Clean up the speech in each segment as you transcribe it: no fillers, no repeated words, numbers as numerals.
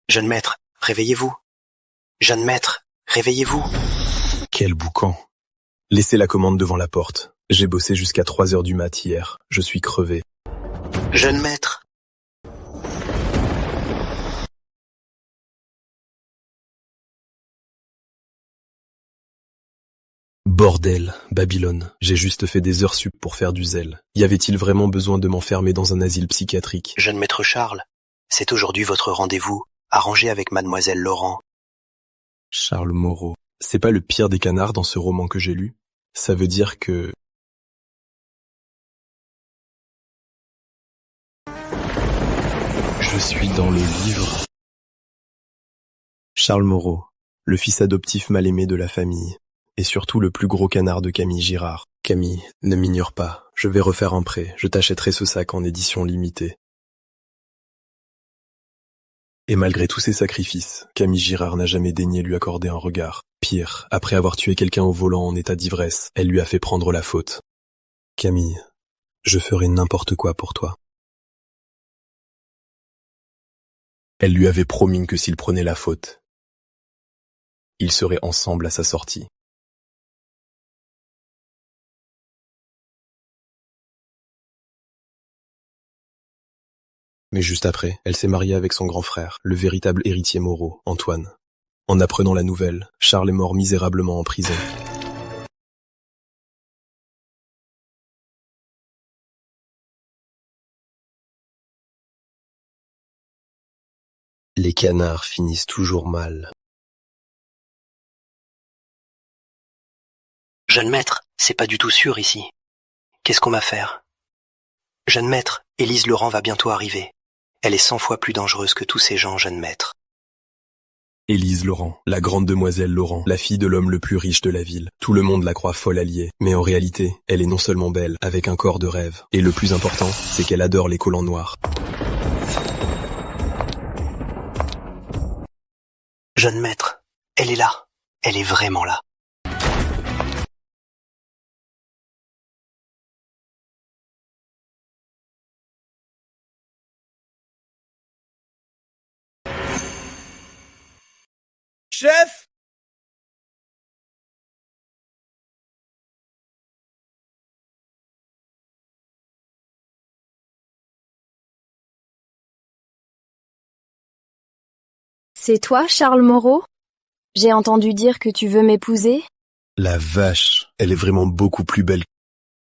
Jeune maître, réveillez-vous. Jeune maître, réveillez-vous. Quel boucan. Laissez la commande devant la porte. J'ai bossé jusqu'à 3 heures du mat hier. Je suis crevé. Jeune maître. Bordel, Babylone. J'ai juste fait des heures sup pour faire du zèle. Y avait-il vraiment besoin de m'enfermer dans un asile psychiatrique? Jeune maître Charles, c'est aujourd'hui votre rendez-vous, arrangé avec mademoiselle Laurent. Charles Moreau. C'est pas le pire des canards dans ce roman que j'ai lu? Ça veut dire que... Je suis dans le livre. Charles Moreau, le fils adoptif mal aimé de la famille, et surtout le plus gros canard de Camille Girard. Camille, ne m'ignore pas, je vais refaire un prêt, je t'achèterai ce sac en édition limitée. Et malgré tous ses sacrifices, Camille Girard n'a jamais daigné lui accorder un regard. Pire, après avoir tué quelqu'un au volant en état d'ivresse, elle lui a fait prendre la faute. Camille, je ferai n'importe quoi pour toi. Elle lui avait promis que s'il prenait la faute, ils seraient ensemble à sa sortie. Mais juste après, elle s'est mariée avec son grand frère, le véritable héritier Moreau, Antoine. En apprenant la nouvelle, Charles est mort misérablement en prison. Les canards finissent toujours mal. Jeune maître, c'est pas du tout sûr ici. Qu'est-ce qu'on va faire? Jeune maître, Élise Laurent va bientôt arriver. Elle est 100 fois plus dangereuse que tous ces gens, jeune maître. Élise Laurent, la grande demoiselle Laurent, la fille de l'homme le plus riche de la ville. Tout le monde la croit folle alliée, mais en réalité, elle est non seulement belle, avec un corps de rêve, et le plus important, c'est qu'elle adore les collants noirs. Jeune maître, elle est là. Elle est vraiment là. Chef! C'est toi, Charles Moreau? J'ai entendu dire que tu veux m'épouser? La vache, elle est vraiment beaucoup plus belle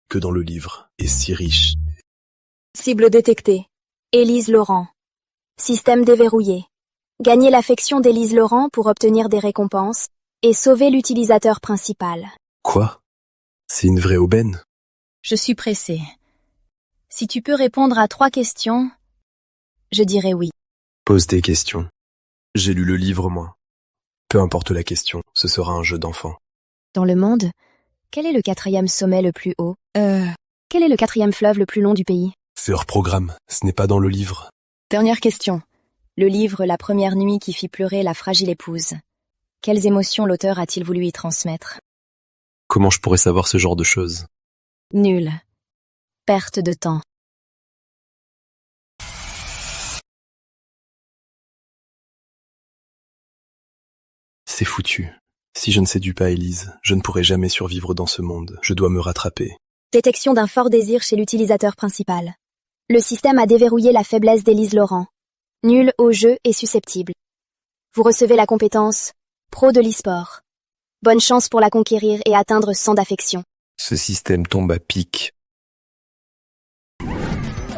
que dans le livre, et si riche. Cible détectée. Élise Laurent. Système déverrouillé. Gagner l'affection d'Élise Laurent pour obtenir des récompenses et sauver l'utilisateur principal. Quoi? C'est une vraie aubaine? Je suis pressée. Si tu peux répondre à 3 questions, je dirais oui. Pose tes questions. J'ai lu le livre, moi. Peu importe la question, ce sera un jeu d'enfant. Dans le monde, quel est le 4e sommet le plus haut? Quel est le 4e fleuve le plus long du pays? C'est hors programme, ce n'est pas dans le livre. Dernière question. Le livre La première nuit qui fit pleurer la fragile épouse. Quelles émotions l'auteur a-t-il voulu y transmettre? Comment je pourrais savoir ce genre de choses? Nul. Perte de temps. C'est foutu. Si je ne séduis pas Élise, je ne pourrai jamais survivre dans ce monde. Je dois me rattraper. Détection d'un fort désir chez l'utilisateur principal. Le système a déverrouillé la faiblesse d'Élise Laurent. Nulle au jeu et susceptible. Vous recevez la compétence Pro de l'e-sport. Bonne chance pour la conquérir et atteindre 100 d'affection. Ce système tombe à pic.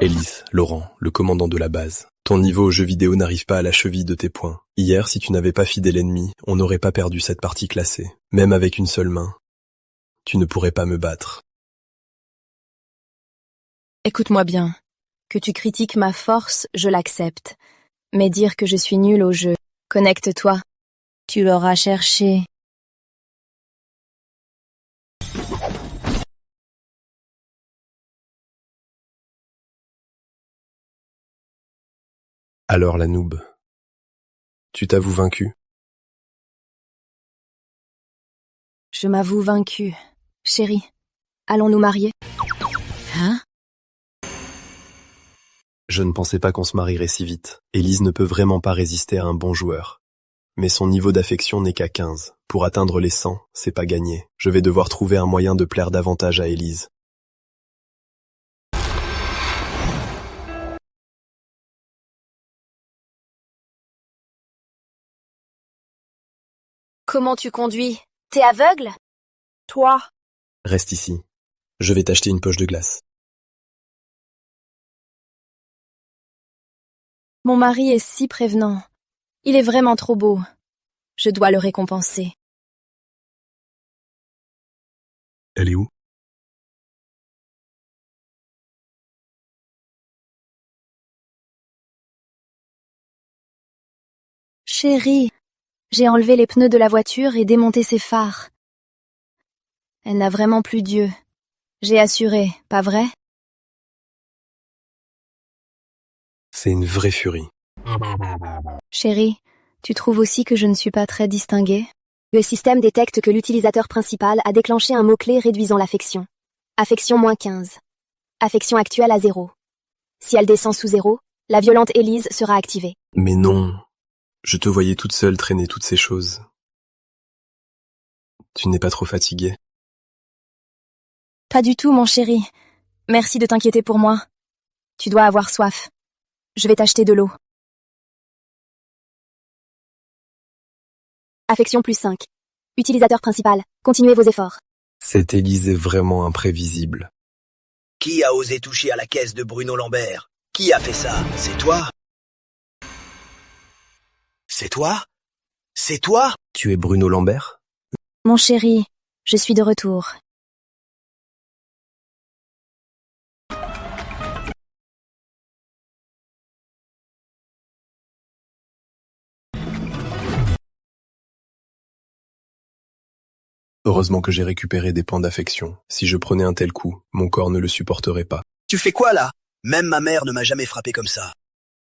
Élise, Laurent, le commandant de la base. Ton niveau au jeu vidéo n'arrive pas à la cheville de tes poings. Hier, si tu n'avais pas fidé l'ennemi, on n'aurait pas perdu cette partie classée. Même avec une seule main, tu ne pourrais pas me battre. Écoute-moi bien. Que tu critiques ma force, je l'accepte. Mais dire que je suis nulle au jeu, connecte-toi. Tu l'auras cherché. Alors la noob, tu t'avoues vaincu? Je m'avoue vaincue. Chérie, allons nous marier? Hein? Je ne pensais pas qu'on se marierait si vite. Élise ne peut vraiment pas résister à un bon joueur. Mais son niveau d'affection n'est qu'à 15. Pour atteindre les 100, c'est pas gagné. Je vais devoir trouver un moyen de plaire davantage à Élise. Comment tu conduis? T'es aveugle? Toi, Reste ici. Je vais t'acheter une poche de glace. Mon mari est si prévenant. Il est vraiment trop beau. Je dois le récompenser. Elle est où? Chérie, j'ai enlevé les pneus de la voiture et démonté ses phares. Elle n'a vraiment plus d'yeux. J'ai assuré, pas vrai? C'est une vraie furie. Chérie, tu trouves aussi que je ne suis pas très distinguée? Le système détecte que l'utilisateur principal a déclenché un mot-clé réduisant l'affection. Affection -15. Affection actuelle à 0. Si elle descend sous 0, la violente Élise sera activée. Mais non. Je te voyais toute seule traîner toutes ces choses. Tu n'es pas trop fatiguée? Pas du tout, mon chéri. Merci de t'inquiéter pour moi. Tu dois avoir soif. Je vais t'acheter de l'eau. Affection +5. Utilisateur principal. Continuez vos efforts. Cette Élise est vraiment imprévisible. Qui a osé toucher à la caisse de Bruno Lambert? Qui a fait ça? C'est toi? C'est toi? C'est toi? Tu es Bruno Lambert? Mon chéri, je suis de retour. Heureusement que j'ai récupéré des points d'affection. Si je prenais un tel coup, mon corps ne le supporterait pas. Tu fais quoi là? Même ma mère ne m'a jamais frappé comme ça.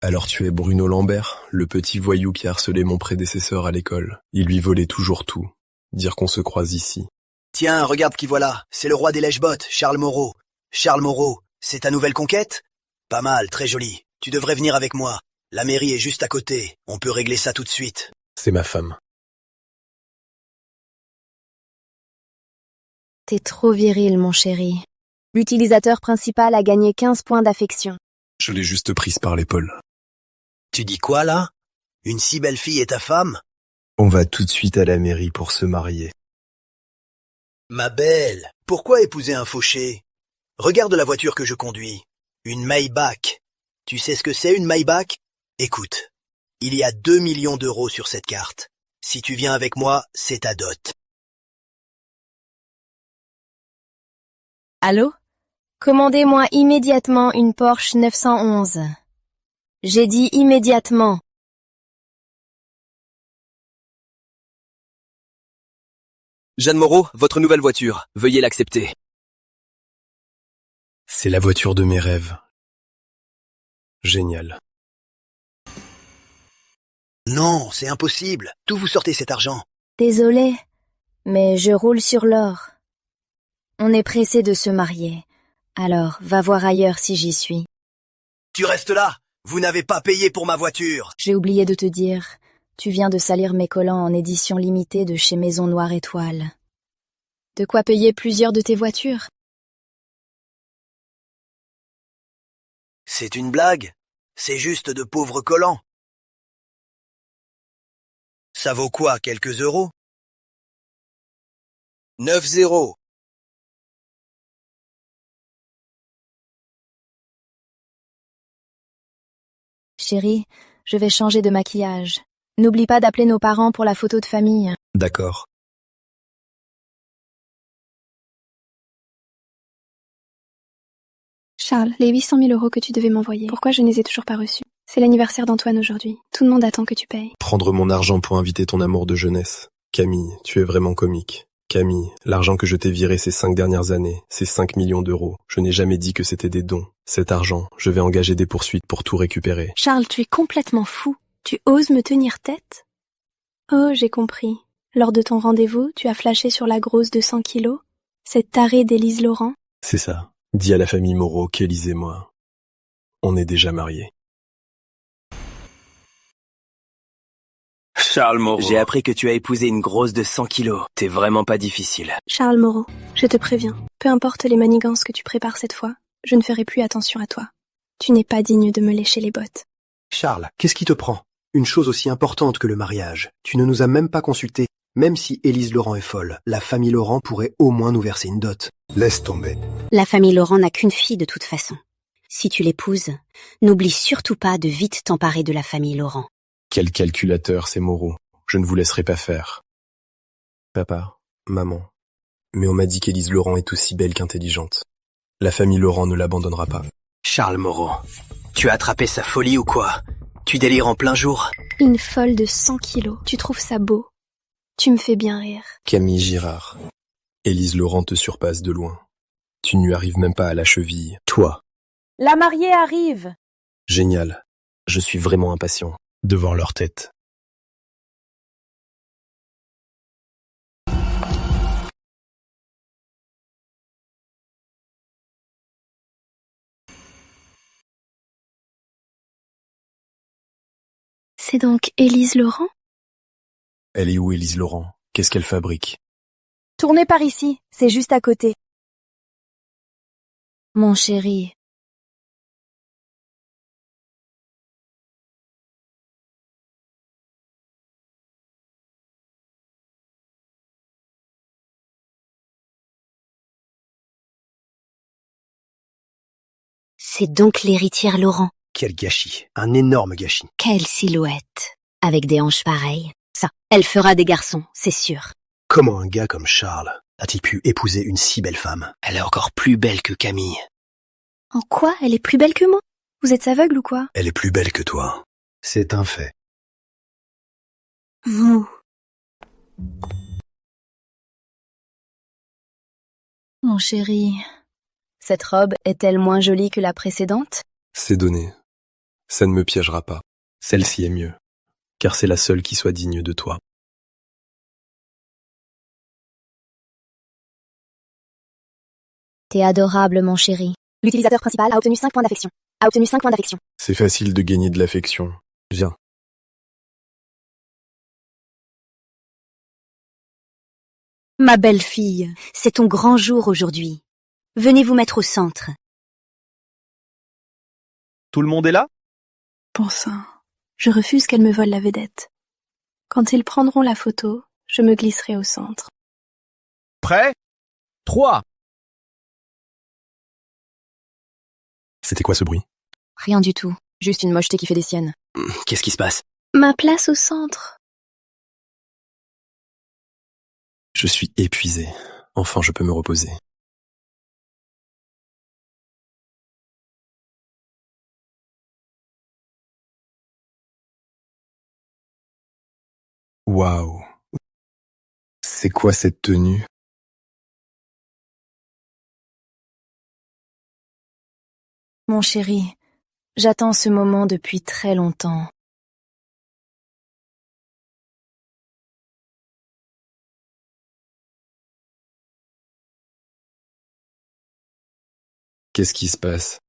Alors tu es Bruno Lambert, le petit voyou qui harcelait mon prédécesseur à l'école. Il lui volait toujours tout. Dire qu'on se croise ici. Tiens, regarde qui voilà. C'est le roi des lèche-bottes, Charles Moreau. Charles Moreau, c'est ta nouvelle conquête? Pas mal, très joli. Tu devrais venir avec moi. La mairie est juste à côté. On peut régler ça tout de suite. C'est ma femme. T'es trop viril, mon chéri. L'utilisateur principal a gagné 15 points d'affection. Je l'ai juste prise par l'épaule. Tu dis quoi là? Une si belle fille est ta femme? On va tout de suite à la mairie pour se marier. Ma belle, pourquoi épouser un fauché? Regarde la voiture que je conduis. Une Maybach. Tu sais ce que c'est une Maybach? Écoute, il y a 2 millions d'euros sur cette carte. Si tu viens avec moi, c'est ta dot. Allô? Commandez-moi immédiatement une Porsche 911. J'ai dit immédiatement. Jeanne Moreau, votre nouvelle voiture. Veuillez l'accepter. C'est la voiture de mes rêves. Génial. Non, c'est impossible. D'où vous sortez cet argent? Désolée, mais je roule sur l'or. On est pressé de se marier. Alors, va voir ailleurs si j'y suis. Tu restes là. Vous n'avez pas payé pour ma voiture. J'ai oublié de te dire, tu viens de salir mes collants en édition limitée de chez Maison Noire Étoile. De quoi payer plusieurs de tes voitures? C'est une blague. C'est juste de pauvres collants. Ça vaut quoi, quelques euros? 9 0. Chérie, je vais changer de maquillage. N'oublie pas d'appeler nos parents pour la photo de famille. D'accord. Charles, les 800 000 euros que tu devais m'envoyer, pourquoi je ne les ai toujours pas reçus? C'est l'anniversaire d'Antoine aujourd'hui. Tout le monde attend que tu payes. Prendre mon argent pour inviter ton amour de jeunesse. Camille, tu es vraiment comique. Camille, l'argent que je t'ai viré ces 5 dernières années, c'est 5 millions d'euros. Je n'ai jamais dit que c'était des dons. Cet argent, je vais engager des poursuites pour tout récupérer. Charles, tu es complètement fou. Tu oses me tenir tête? Oh, j'ai compris. Lors de ton rendez-vous, tu as flashé sur la grosse de 100 kilos? Cette tarée d'Élise Laurent? C'est ça. Dis à la famille Moreau qu'Élise et moi, On est déjà mariés. Charles Moreau. J'ai appris que tu as épousé une grosse de 100 kilos. T'es vraiment pas difficile. Charles Moreau, je te préviens, peu importe les manigances que tu prépares cette fois, je ne ferai plus attention à toi. Tu n'es pas digne de me lécher les bottes. Charles, qu'est-ce qui te prend? Une chose aussi importante que le mariage. Tu ne nous as même pas consultés. Même si Élise Laurent est folle, la famille Laurent pourrait au moins nous verser une dot. Laisse tomber. La famille Laurent n'a qu'une fille de toute façon. Si tu l'épouses, n'oublie surtout pas de vite t'emparer de la famille Laurent. Quel calculateur, c'est Moreau. Je ne vous laisserai pas faire. Papa, maman. Mais on m'a dit qu'Élise Laurent est aussi belle qu'intelligente. La famille Laurent ne l'abandonnera pas. Charles Moreau, tu as attrapé sa folie ou quoi? Tu délires en plein jour? Une folle de 100 kilos, tu trouves ça beau? Tu me fais bien rire. Camille Girard. Élise Laurent te surpasse de loin. Tu ne lui arrives même pas à la cheville. Toi. La mariée arrive. Génial. Je suis vraiment impatient de voir leur tête. C'est donc Élise Laurent? Elle est où, Élise Laurent? Qu'est-ce qu'elle fabrique? Tournez par ici, c'est juste à côté. Mon chéri, c'est donc l'héritière Laurent. Quel gâchis, un énorme gâchis. Quelle silhouette. Avec des hanches pareilles. Ça, elle fera des garçons, c'est sûr. Comment un gars comme Charles a-t-il pu épouser une si belle femme? Elle est encore plus belle que Camille. En quoi elle est plus belle que moi? Vous êtes aveugle ou quoi? Elle est plus belle que toi. C'est un fait. Vous. Mon chéri, cette robe est-elle moins jolie que la précédente? C'est donné. Ça ne me piégera pas. Celle-ci est mieux. Car c'est la seule qui soit digne de toi. T'es adorable, mon chéri. L'utilisateur principal a obtenu 5 points d'affection. C'est facile de gagner de l'affection. Viens. Ma belle-fille, c'est ton grand jour aujourd'hui. Venez vous mettre au centre. Tout le monde est là? Bon sang, je refuse qu'elle me vole la vedette. Quand ils prendront la photo, je me glisserai au centre. Prêt? 3. C'était quoi ce bruit? Rien du tout, juste une mocheté qui fait des siennes. Qu'est-ce qui se passe? Ma place au centre. Je suis épuisé. Enfin, je peux me reposer. Waouh. C'est quoi cette tenue? Mon chéri, j'attends ce moment depuis très longtemps. Qu'est-ce qui se passe?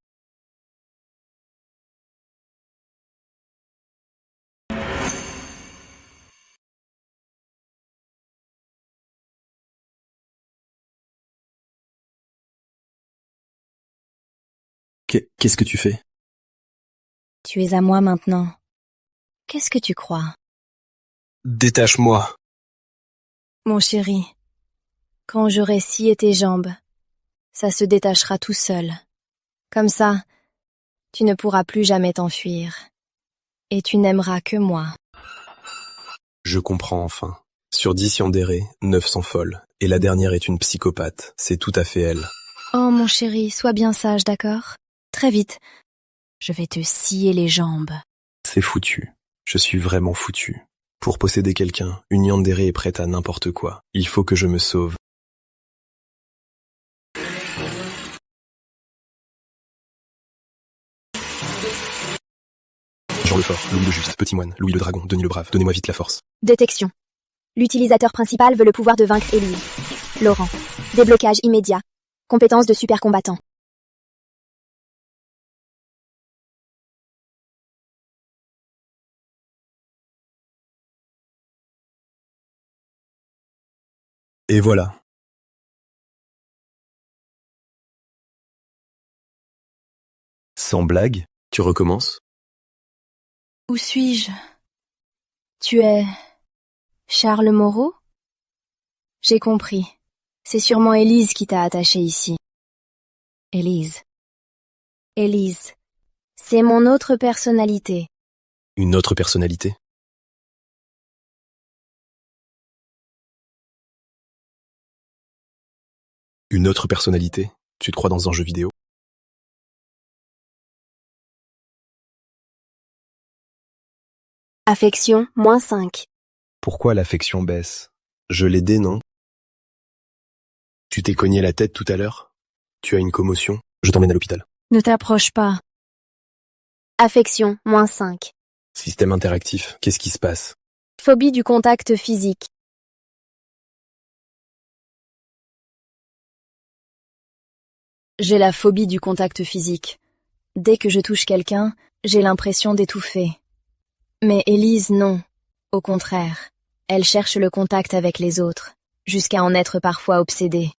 Qu'est-ce que tu fais? Tu es à moi maintenant. Qu'est-ce que tu crois? Détache-moi. Mon chéri, quand j'aurai scié tes jambes, ça se détachera tout seul. Comme ça, tu ne pourras plus jamais t'enfuir. Et tu n'aimeras que moi. Je comprends enfin. Sur 10 yandérées, 9 sont folles. Et la dernière est une psychopathe. C'est tout à fait elle. Oh mon chéri, sois bien sage, d'accord? Très vite. Je vais te scier les jambes. C'est foutu. Je suis vraiment foutu. Pour posséder quelqu'un, une yandérée est prête à n'importe quoi. Il faut que je me sauve. Jean le Fort, Louis le Juste, Petit Moine, Louis le Dragon, Denis le Brave, donnez-moi vite la force. Détection. L'utilisateur principal veut le pouvoir de vaincre Élise. Laurent. Déblocage immédiat. Compétence de super combattant. Et voilà. Sans blague, tu recommences? Où suis-je? Tu es Charles Moreau? J'ai compris. C'est sûrement Élise qui t'a attaché ici. Élise. Élise. C'est mon autre personnalité. Une autre personnalité? Une autre personnalité? Tu te crois dans un jeu vidéo? Affection, -5. Pourquoi l'affection baisse? Je l'ai aidé, non? Tu t'es cogné la tête tout à l'heure? Tu as une commotion? Je t'emmène à l'hôpital. Ne t'approche pas. Affection, -5. Système interactif, qu'est-ce qui se passe? Phobie du contact physique. J'ai la phobie du contact physique. Dès que je touche quelqu'un, j'ai l'impression d'étouffer. Mais Élise, non. Au contraire. Elle cherche le contact avec les autres, jusqu'à en être parfois obsédée.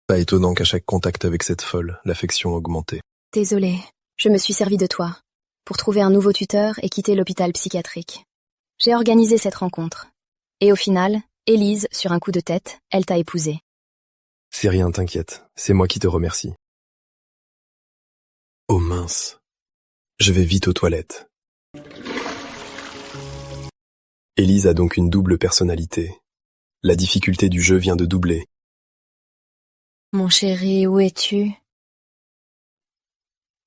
Pas étonnant qu'à chaque contact avec cette folle, l'affection augmentait. Désolée, je me suis servi de toi, pour trouver un nouveau tuteur et quitter l'hôpital psychiatrique. J'ai organisé cette rencontre. Et au final, Élise, sur un coup de tête, elle t'a épousé. C'est rien, t'inquiète, c'est moi qui te remercie. Oh mince. Je vais vite aux toilettes. Élise a donc une double personnalité. La difficulté du jeu vient de doubler. Mon chéri, où es-tu?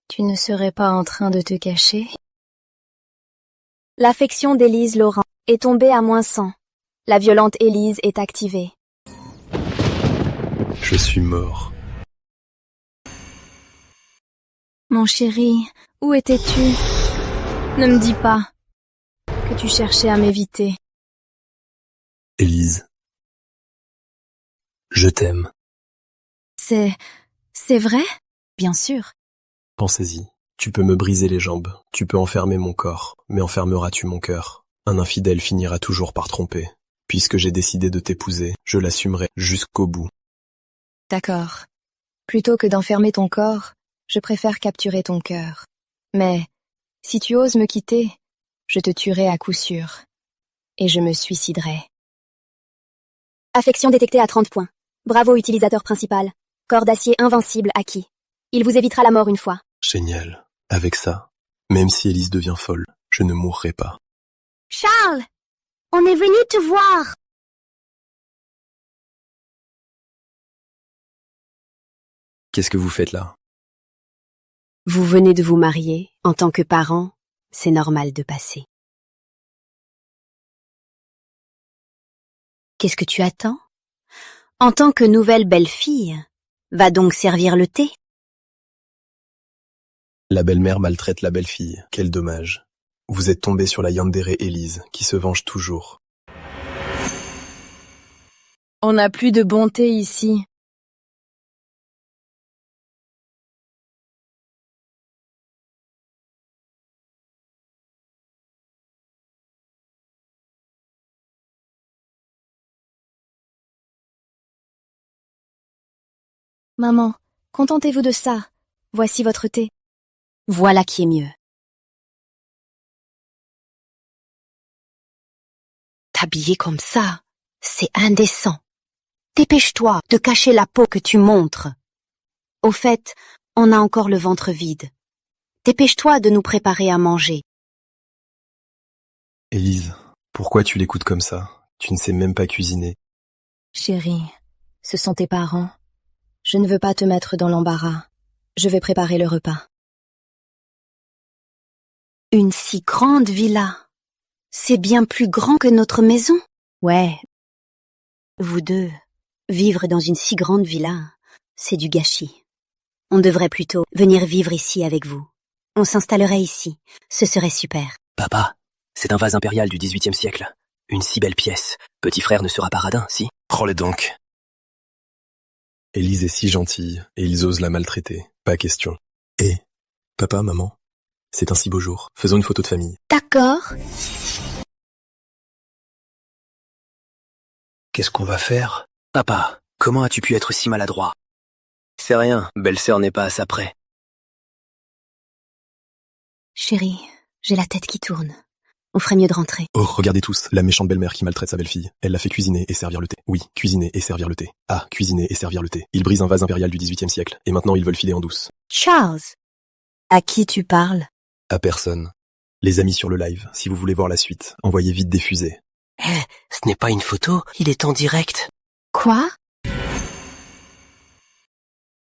Tu ne serais pas en train de te cacher? L'affection d'Élise Laurent est tombée à -100. La violente Élise est activée. Je suis mort. Mon chéri, où étais-tu? Ne me dis pas que tu cherchais à m'éviter. Élise. Je t'aime. C'est vrai? Bien sûr. Pensez-y. Tu peux me briser les jambes, tu peux enfermer mon corps, mais enfermeras-tu mon cœur? Un infidèle finira toujours par tromper. Puisque j'ai décidé de t'épouser, je l'assumerai jusqu'au bout. D'accord. Plutôt que d'enfermer ton corps, je préfère capturer ton cœur. Mais, si tu oses me quitter, je te tuerai à coup sûr. Et je me suiciderai. Affection détectée à 30 points. Bravo utilisateur principal. Corps d'acier invincible acquis. Il vous évitera la mort une fois. Génial. Avec ça, même si Élise devient folle, je ne mourrai pas. Charles, on est venu te voir. Qu'est-ce que vous faites là? Vous venez de vous marier. En tant que parent, c'est normal de passer. Qu'est-ce que tu attends? En tant que nouvelle belle-fille, va donc servir le thé. La belle-mère maltraite la belle-fille. Quel dommage. Vous êtes tombé sur la yandere Élise, qui se venge toujours. On n'a plus de bonté ici. Maman, contentez-vous de ça. Voici votre thé. Voilà qui est mieux. T'habiller comme ça, c'est indécent. Dépêche-toi de cacher la peau que tu montres. Au fait, on a encore le ventre vide. Dépêche-toi de nous préparer à manger. Élise, pourquoi tu l'écoutes comme ça? Tu ne sais même pas cuisiner. Chérie, ce sont tes parents. Je ne veux pas te mettre dans l'embarras. Je vais préparer le repas. Une si grande villa. C'est bien plus grand que notre maison. Ouais. Vous deux, vivre dans une si grande villa, c'est du gâchis. On devrait plutôt venir vivre ici avec vous. On s'installerait ici. Ce serait super. Papa, c'est un vase impérial du XVIIIe siècle. Une si belle pièce. Petit frère ne sera pas radin, si? Prends-les donc. Élise est si gentille, et ils osent la maltraiter. Pas question. Et, papa, maman, c'est un si beau jour. Faisons une photo de famille. D'accord. Qu'est-ce qu'on va faire? Papa, comment as-tu pu être si maladroit? C'est rien, belle-sœur n'est pas à sa près. Chérie, j'ai la tête qui tourne. On ferait mieux de rentrer. Oh, regardez tous, la méchante belle-mère qui maltraite sa belle-fille. Elle l'a fait cuisiner et servir le thé. Oui, cuisiner et servir le thé. Ah, cuisiner et servir le thé. Ils brisent un vase impérial du XVIIIe siècle, et maintenant ils veulent filer en douce. Charles! À qui tu parles? À personne. Les amis sur le live, si vous voulez voir la suite, envoyez vite des fusées. Ce n'est pas une photo, il est en direct. Quoi?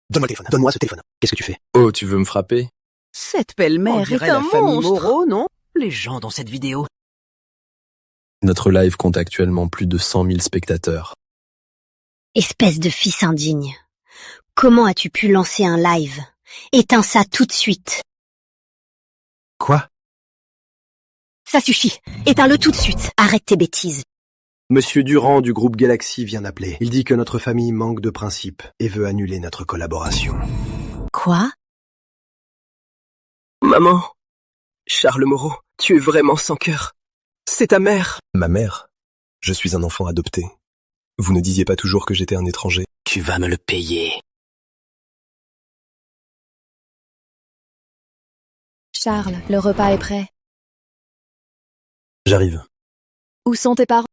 Donne-moi le téléphone. Donne-moi ce téléphone. Qu'est-ce que tu fais? Oh, tu veux me frapper? Cette belle-mère est un monstre. Non? Les gens dans cette vidéo. Notre live compte actuellement plus de 100 000 spectateurs. Espèce de fils indigne. Comment as-tu pu lancer un live? Éteins ça tout de suite. Quoi? Ça suffit. Éteins-le tout de suite. Arrête tes bêtises. Monsieur Durand du groupe Galaxy vient d'appeler. Il dit que notre famille manque de principes et veut annuler notre collaboration. Quoi? Maman, Charles Moreau, tu es vraiment sans cœur. C'est ta mère. Ma mère? Je suis un enfant adopté. Vous ne disiez pas toujours que j'étais un étranger? Tu vas me le payer. Charles, le repas est prêt. J'arrive. Où sont tes parents?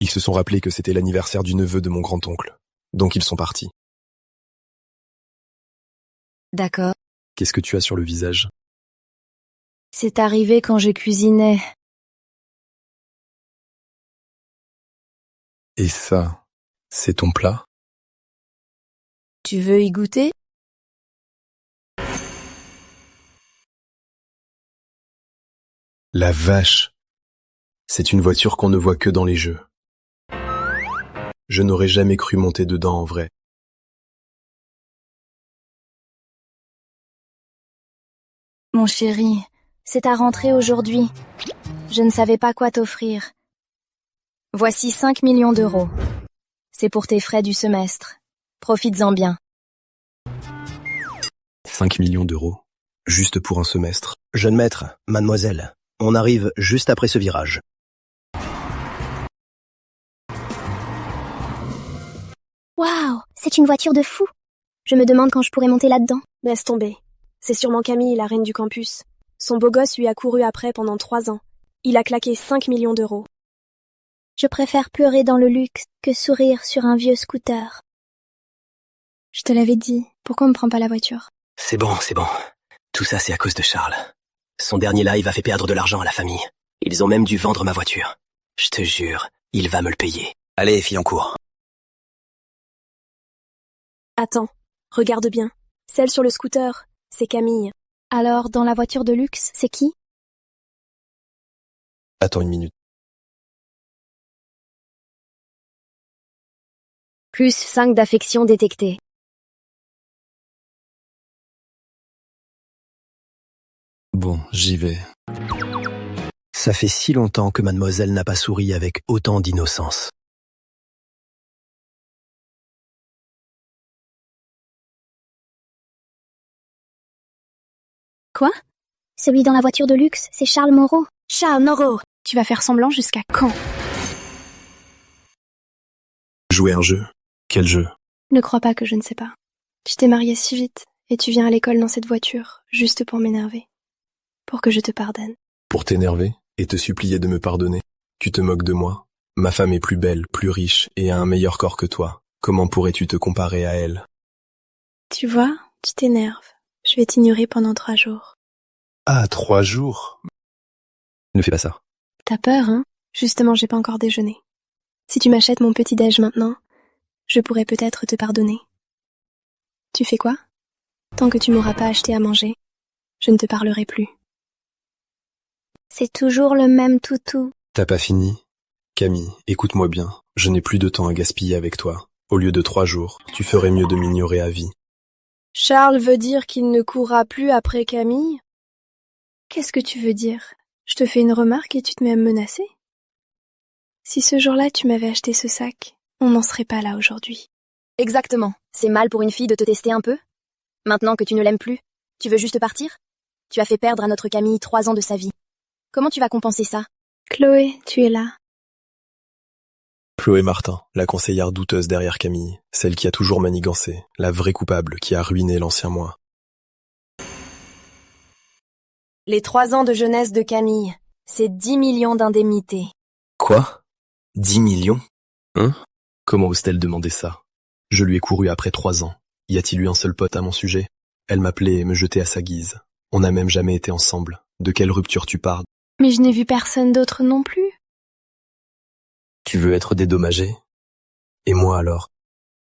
Ils se sont rappelés que c'était l'anniversaire du neveu de mon grand-oncle. Donc ils sont partis. D'accord. Qu'est-ce que tu as sur le visage? C'est arrivé quand je cuisinais. Et ça, c'est ton plat? Tu veux y goûter? La vache! C'est une voiture qu'on ne voit que dans les jeux. Je n'aurais jamais cru monter dedans en vrai. Mon chéri, c'est ta rentrée aujourd'hui. Je ne savais pas quoi t'offrir. Voici 5 millions d'euros. C'est pour tes frais du semestre. Profites-en bien. 5 millions d'euros. Juste pour un semestre. Jeune maître, mademoiselle, on arrive juste après ce virage. Waouh, c'est une voiture de fou. Je me demande quand je pourrais monter là-dedans. Laisse tomber. C'est sûrement Camille, la reine du campus. Son beau gosse lui a couru après pendant 3 ans. Il a claqué 5 millions d'euros. Je préfère pleurer dans le luxe que sourire sur un vieux scooter. Je te l'avais dit, pourquoi on me prend pas la voiture? C'est bon, c'est bon. Tout ça, c'est à cause de Charles. Son dernier live a fait perdre de l'argent à la famille. Ils ont même dû vendre ma voiture. Je te jure, il va me le payer. Allez, fille en cours. Attends, regarde bien. Celle sur le scooter, c'est Camille. Alors, dans la voiture de luxe, c'est qui? Attends une minute. Plus 5 d'affection détectée. Bon, j'y vais. Ça fait si longtemps que mademoiselle n'a pas souri avec autant d'innocence. Quoi? Celui dans la voiture de luxe, c'est Charles Moreau. Charles Moreau! Tu vas faire semblant jusqu'à quand? Jouer un jeu? Quel jeu? Ne crois pas que je ne sais pas. Tu t'es marié si vite, et tu viens à l'école dans cette voiture, juste pour m'énerver. Pour que je te pardonne. Pour t'énerver et te supplier de me pardonner? Tu te moques de moi? Ma femme est plus belle, plus riche et a un meilleur corps que toi. Comment pourrais-tu te comparer à elle? Tu vois, tu t'énerves. Je vais t'ignorer pendant 3 jours. Ah, 3 jours? Ne fais pas ça. T'as peur, hein? Justement, j'ai pas encore déjeuné. Si tu m'achètes mon petit-déj maintenant, je pourrais peut-être te pardonner. Tu fais quoi? Tant que tu m'auras pas acheté à manger, je ne te parlerai plus. C'est toujours le même toutou. T'as pas fini? Camille, écoute-moi bien. Je n'ai plus de temps à gaspiller avec toi. Au lieu de 3 jours, tu ferais mieux de m'ignorer à vie. Charles veut dire qu'il ne courra plus après Camille? Qu'est-ce que tu veux dire? Je te fais une remarque et tu te mets à me menacer? Si ce jour-là tu m'avais acheté ce sac, on n'en serait pas là aujourd'hui. Exactement. C'est mal pour une fille de te tester un peu? Maintenant que tu ne l'aimes plus, tu veux juste partir? Tu as fait perdre à notre Camille 3 ans de sa vie. Comment tu vas compenser ça? Chloé, tu es là. Chloé Martin, la conseillère douteuse derrière Camille, celle qui a toujours manigancé, la vraie coupable qui a ruiné l'ancien moi. Les 3 ans de jeunesse de Camille, c'est 10 millions d'indemnités. Quoi? 10 millions? Hein? Comment ose-t-elle demander ça? Je lui ai couru après 3 ans. Y a-t-il eu un seul pote à mon sujet? Elle m'appelait et me jetait à sa guise. On n'a même jamais été ensemble. De quelle rupture tu parles? Mais je n'ai vu personne d'autre non plus. Tu veux être dédommagé? Et moi alors?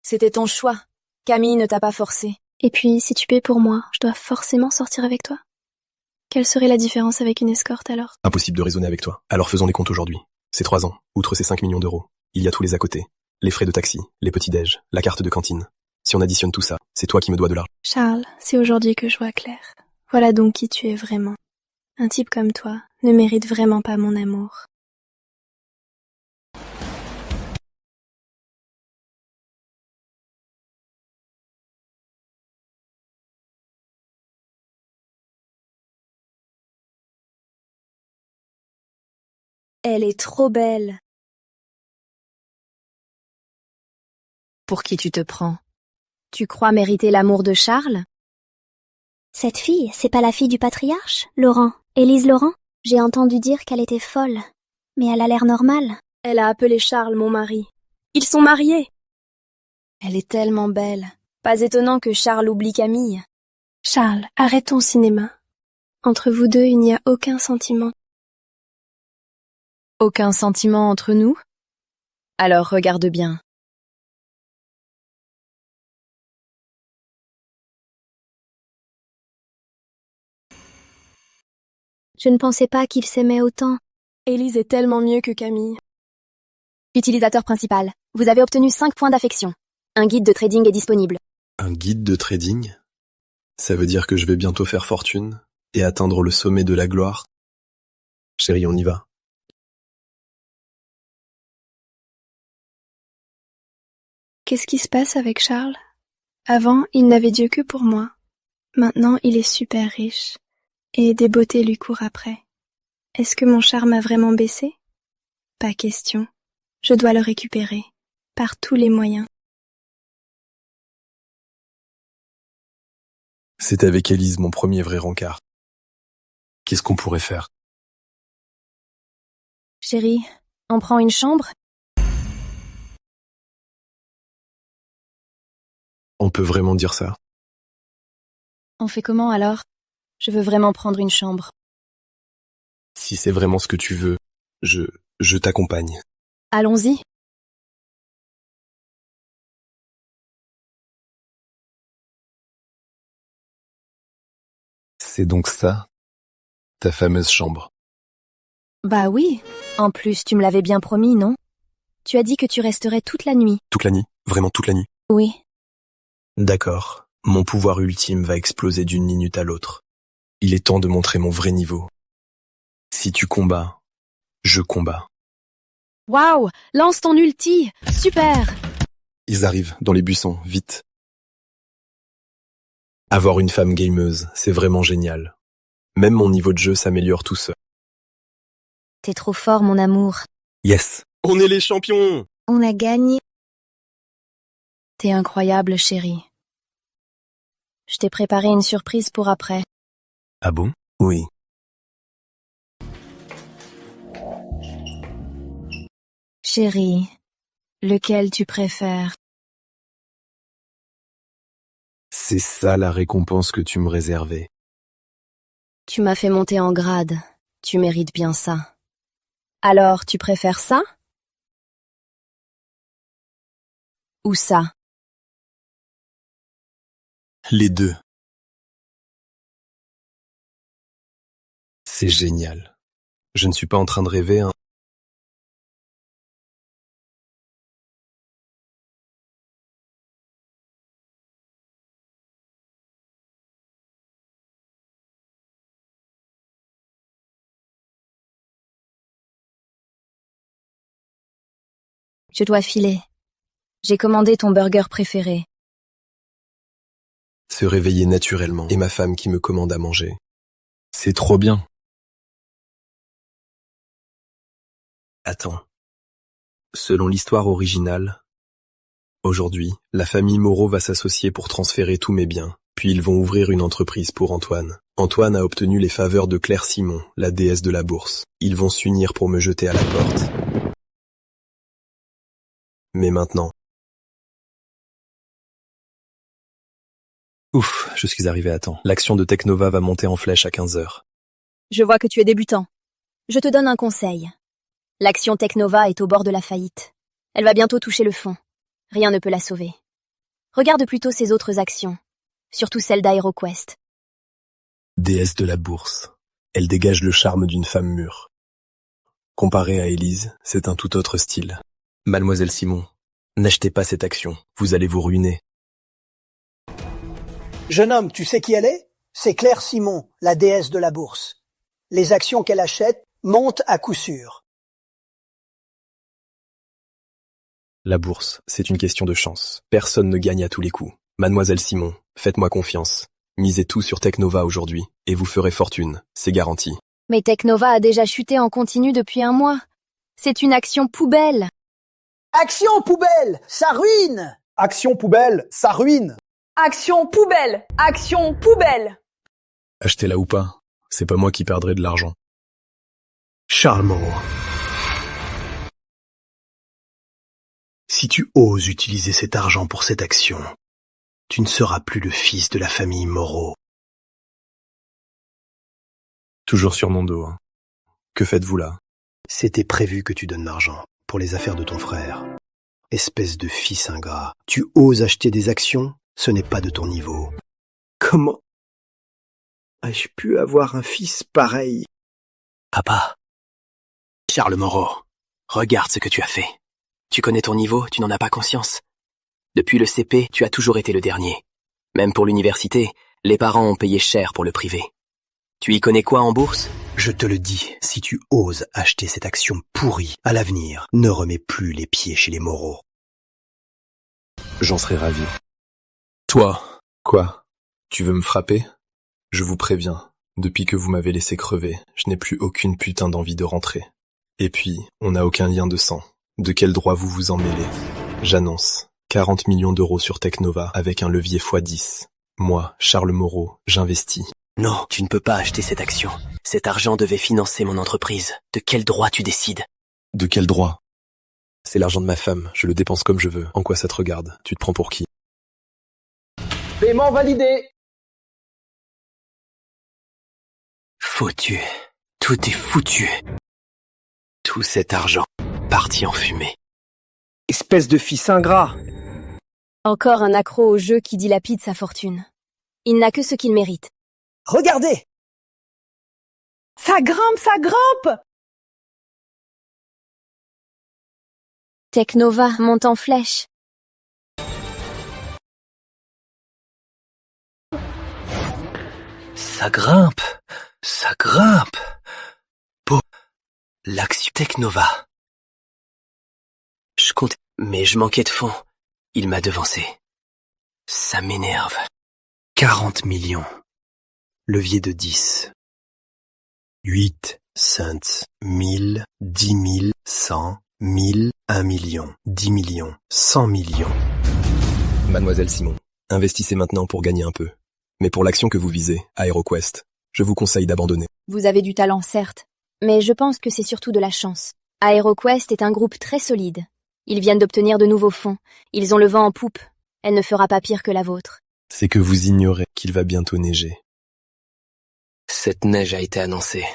C'était ton choix. Camille ne t'a pas forcé. Et puis, si tu paies pour moi, je dois forcément sortir avec toi. Quelle serait la différence avec une escorte alors? Impossible de raisonner avec toi. Alors faisons les comptes aujourd'hui. C'est 3 ans. Outre ces 5 millions d'euros, il y a tous les à côté. Les frais de taxi, les petits-déj, la carte de cantine. Si on additionne tout ça, c'est toi qui me dois de l'argent. Charles, c'est aujourd'hui que je vois clair. Voilà donc qui tu es vraiment. Un type comme toi ne mérite vraiment pas mon amour. Elle est trop belle. Pour qui tu te prends? Tu crois mériter l'amour de Charles? Cette fille, c'est pas la fille du patriarche, Laurent, Élise Laurent? J'ai entendu dire qu'elle était folle, mais elle a l'air normale. Elle a appelé Charles mon mari. Ils sont mariés. Elle est tellement belle. Pas étonnant que Charles oublie Camille. Charles, arrête ton cinéma. Entre vous deux, il n'y a aucun sentiment. Aucun sentiment entre nous? Alors regarde bien. Je ne pensais pas qu'ils s'aimaient autant. Élise est tellement mieux que Camille. Utilisateur principal, vous avez obtenu 5 points d'affection. Un guide de trading est disponible. Un guide de trading? Ça veut dire que je vais bientôt faire fortune et atteindre le sommet de la gloire. Chérie, on y va. Qu'est-ce qui se passe avec Charles? Avant, il n'avait Dieu que pour moi. Maintenant, il est super riche. Et des beautés lui courent après. Est-ce que mon charme a vraiment baissé? Pas question. Je dois le récupérer. Par tous les moyens. C'est avec Élise mon premier vrai rencard. Qu'est-ce qu'on pourrait faire? Chérie, on prend une chambre? On peut vraiment dire ça? On fait comment alors? Je veux vraiment prendre une chambre. Si c'est vraiment ce que tu veux, je t'accompagne. Allons-y. C'est donc ça, ta fameuse chambre? Bah oui. En plus, tu me l'avais bien promis, non? Tu as dit que tu resterais toute la nuit. Toute la nuit? Vraiment toute la nuit? Oui. D'accord. Mon pouvoir ultime va exploser d'une minute à l'autre. Il est temps de montrer mon vrai niveau. Si tu combats, je combats. Waouh! Lance ton ulti! Super! Ils arrivent, dans les buissons, vite. Avoir une femme gameuse, c'est vraiment génial. Même mon niveau de jeu s'améliore tout seul. T'es trop fort, mon amour. Yes! On est les champions! On a gagné. T'es incroyable, chérie. Je t'ai préparé une surprise pour après. Ah bon? Oui. Chérie, lequel tu préfères? C'est ça la récompense que tu me réservais. Tu m'as fait monter en grade. Tu mérites bien ça. Alors, tu préfères ça? Ou ça? Les deux. C'est génial. Je ne suis pas en train de rêver, hein. Je dois filer. J'ai commandé ton burger préféré. Se réveiller naturellement et ma femme qui me commande à manger. C'est trop bien. Attends. Selon l'histoire originale, aujourd'hui, la famille Moreau va s'associer pour transférer tous mes biens, puis ils vont ouvrir une entreprise pour Antoine. Antoine a obtenu les faveurs de Claire Simon, la déesse de la bourse. Ils vont s'unir pour me jeter à la porte. Mais maintenant... Ouf, je suis arrivé à temps. L'action de Technova va monter en flèche à 15h. Je vois que tu es débutant. Je te donne un conseil. L'action Technova est au bord de la faillite. Elle va bientôt toucher le fond. Rien ne peut la sauver. Regarde plutôt ses autres actions, surtout celle d'AeroQuest. Déesse de la bourse. Elle dégage le charme d'une femme mûre. Comparée à Élise, c'est un tout autre style. Mademoiselle Simon, n'achetez pas cette action, vous allez vous ruiner. Jeune homme, tu sais qui elle est? C'est Claire Simon, la déesse de la bourse. Les actions qu'elle achète montent à coup sûr. La bourse, c'est une question de chance. Personne ne gagne à tous les coups. Mademoiselle Simon, faites-moi confiance. Misez tout sur Technova aujourd'hui, et vous ferez fortune, c'est garanti. Mais Technova a déjà chuté en continu depuis 1 mois. C'est une action poubelle. Action poubelle, ça ruine! Action poubelle, ça ruine. Action poubelle! Action poubelle! Achetez-la ou pas, c'est pas moi qui perdrai de l'argent. Charles Moreau. Si tu oses utiliser cet argent pour cette action, tu ne seras plus le fils de la famille Moreau. Toujours sur mon dos. Hein. Que faites-vous là? C'était prévu que tu donnes l'argent pour les affaires de ton frère. Espèce de fils ingrat. Tu oses acheter des actions? Ce n'est pas de ton niveau. Comment ai-je pu avoir un fils pareil? Papa. Charles Moreau, regarde ce que tu as fait. Tu connais ton niveau, tu n'en as pas conscience. Depuis le CP, tu as toujours été le dernier. Même pour l'université, les parents ont payé cher pour le privé. Tu y connais quoi en bourse? Je te le dis, si tu oses acheter cette action pourrie, à l'avenir, ne remets plus les pieds chez les Moreau. J'en serais ravi. Toi, quoi? Tu veux me frapper? Je vous préviens, depuis que vous m'avez laissé crever, je n'ai plus aucune putain d'envie de rentrer. Et puis, on n'a aucun lien de sang. De quel droit vous vous en mêlez? J'annonce 40 millions d'euros sur Technova avec un levier x10. Moi, Charles Moreau, j'investis. Non, tu ne peux pas acheter cette action. Cet argent devait financer mon entreprise. De quel droit tu décides? De quel droit? C'est l'argent de ma femme, je le dépense comme je veux. En quoi ça te regarde? Tu te prends pour qui? Paiement validé. Foutu. Tout est foutu. Tout cet argent, parti en fumée. Espèce de fils ingrat. Encore un accro au jeu qui dilapide sa fortune. Il n'a que ce qu'il mérite. Regardez! Ça grimpe, ça grimpe! Technova monte en flèche. Ça grimpe, ça grimpe. Pour l'action Technova. Je compte, mais je manquais de fonds. Il m'a devancé. Ça m'énerve. 40 millions. Levier de 10. 8, 5, 1000, 10 000, 100, 1000, 1 million, 10 millions, 100 millions. Mademoiselle Simon, investissez maintenant pour gagner un peu. Mais pour l'action que vous visez, AeroQuest, je vous conseille d'abandonner. Vous avez du talent, certes, mais je pense que c'est surtout de la chance. AeroQuest est un groupe très solide. Ils viennent d'obtenir de nouveaux fonds. Ils ont le vent en poupe. Elle ne fera pas pire que la vôtre. C'est que vous ignorez qu'il va bientôt neiger. Cette neige a été annoncée.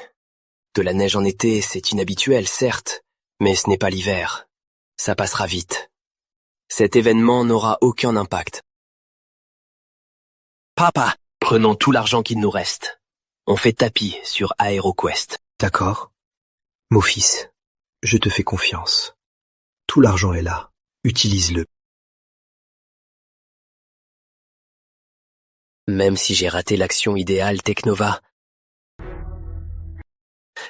De la neige en été, c'est inhabituel, certes, mais ce n'est pas l'hiver. Ça passera vite. Cet événement n'aura aucun impact. Papa, prenons tout l'argent qu'il nous reste. On fait tapis sur AeroQuest. D'accord. Mon fils, je te fais confiance. Tout l'argent est là. Utilise-le. Même si j'ai raté l'action idéale Technova,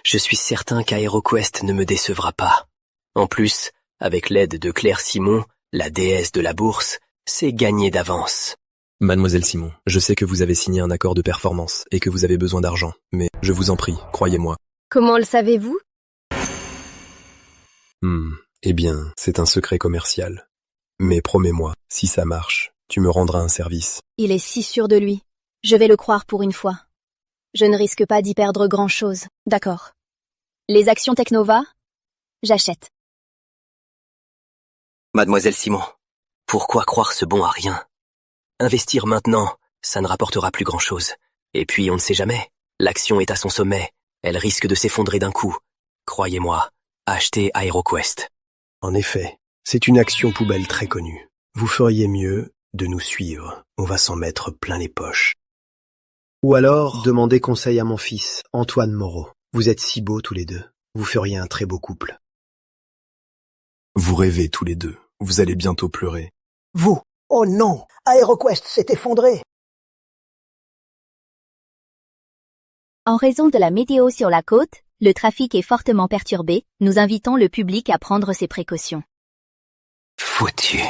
je suis certain qu'AeroQuest ne me décevra pas. En plus, avec l'aide de Claire Simon, la déesse de la bourse, c'est gagné d'avance. Mademoiselle Simon, je sais que vous avez signé un accord de performance et que vous avez besoin d'argent, mais je vous en prie, croyez-moi. Comment le savez-vous? Eh bien, c'est un secret commercial. Mais promets-moi, si ça marche, tu me rendras un service. Il est si sûr de lui. Je vais le croire pour une fois. Je ne risque pas d'y perdre grand-chose. D'accord. Les actions Technova, j'achète. Mademoiselle Simon, pourquoi croire ce bon à rien? Investir maintenant, ça ne rapportera plus grand-chose. Et puis, on ne sait jamais. L'action est à son sommet. Elle risque de s'effondrer d'un coup. Croyez-moi, achetez AeroQuest. En effet, c'est une action poubelle très connue. Vous feriez mieux de nous suivre. On va s'en mettre plein les poches. Ou alors, demandez conseil à mon fils, Antoine Moreau. Vous êtes si beaux tous les deux. Vous feriez un très beau couple. Vous rêvez tous les deux. Vous allez bientôt pleurer. Vous? Oh non! AeroQuest s'est effondré! En raison de la météo sur la côte, le trafic est fortement perturbé. Nous invitons le public à prendre ses précautions. Foutu.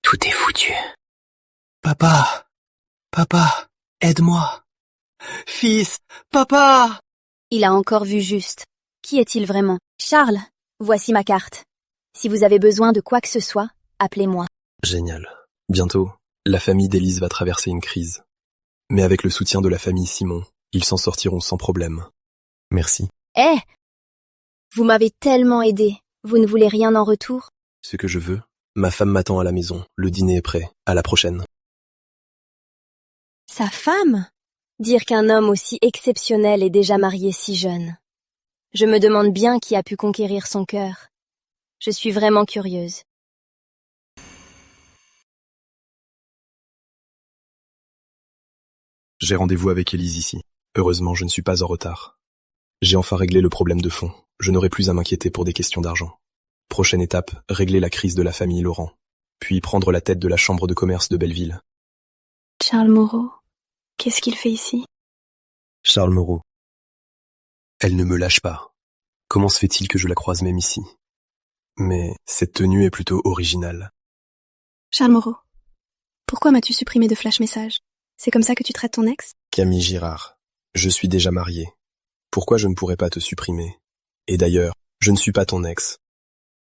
Tout est foutu. Papa! Papa! Aide-moi! Fils! Papa! Il a encore vu juste. Qui est-il vraiment? Charles, voici ma carte. Si vous avez besoin de quoi que ce soit, appelez-moi. Génial. Bientôt, la famille d'Élise va traverser une crise. Mais avec le soutien de la famille Simon, ils s'en sortiront sans problème. Merci. Vous m'avez tellement aidé. Vous ne voulez rien en retour? Ce que je veux, ma femme m'attend à la maison. Le dîner est prêt. À la prochaine. Sa femme? Dire qu'un homme aussi exceptionnel est déjà marié si jeune. Je me demande bien qui a pu conquérir son cœur. Je suis vraiment curieuse. J'ai rendez-vous avec Élise ici. Heureusement, je ne suis pas en retard. J'ai enfin réglé le problème de fond. Je n'aurai plus à m'inquiéter pour des questions d'argent. Prochaine étape, régler la crise de la famille Laurent. Puis prendre la tête de la chambre de commerce de Belleville. Charles Moreau, qu'est-ce qu'il fait ici? Charles Moreau. Elle ne me lâche pas. Comment se fait-il que je la croise même ici? Mais cette tenue est plutôt originale. Charles Moreau, pourquoi m'as-tu supprimé de flash message? C'est comme ça que tu traites ton ex? Camille Girard, je suis déjà marié. Pourquoi je ne pourrais pas te supprimer? Et d'ailleurs, je ne suis pas ton ex.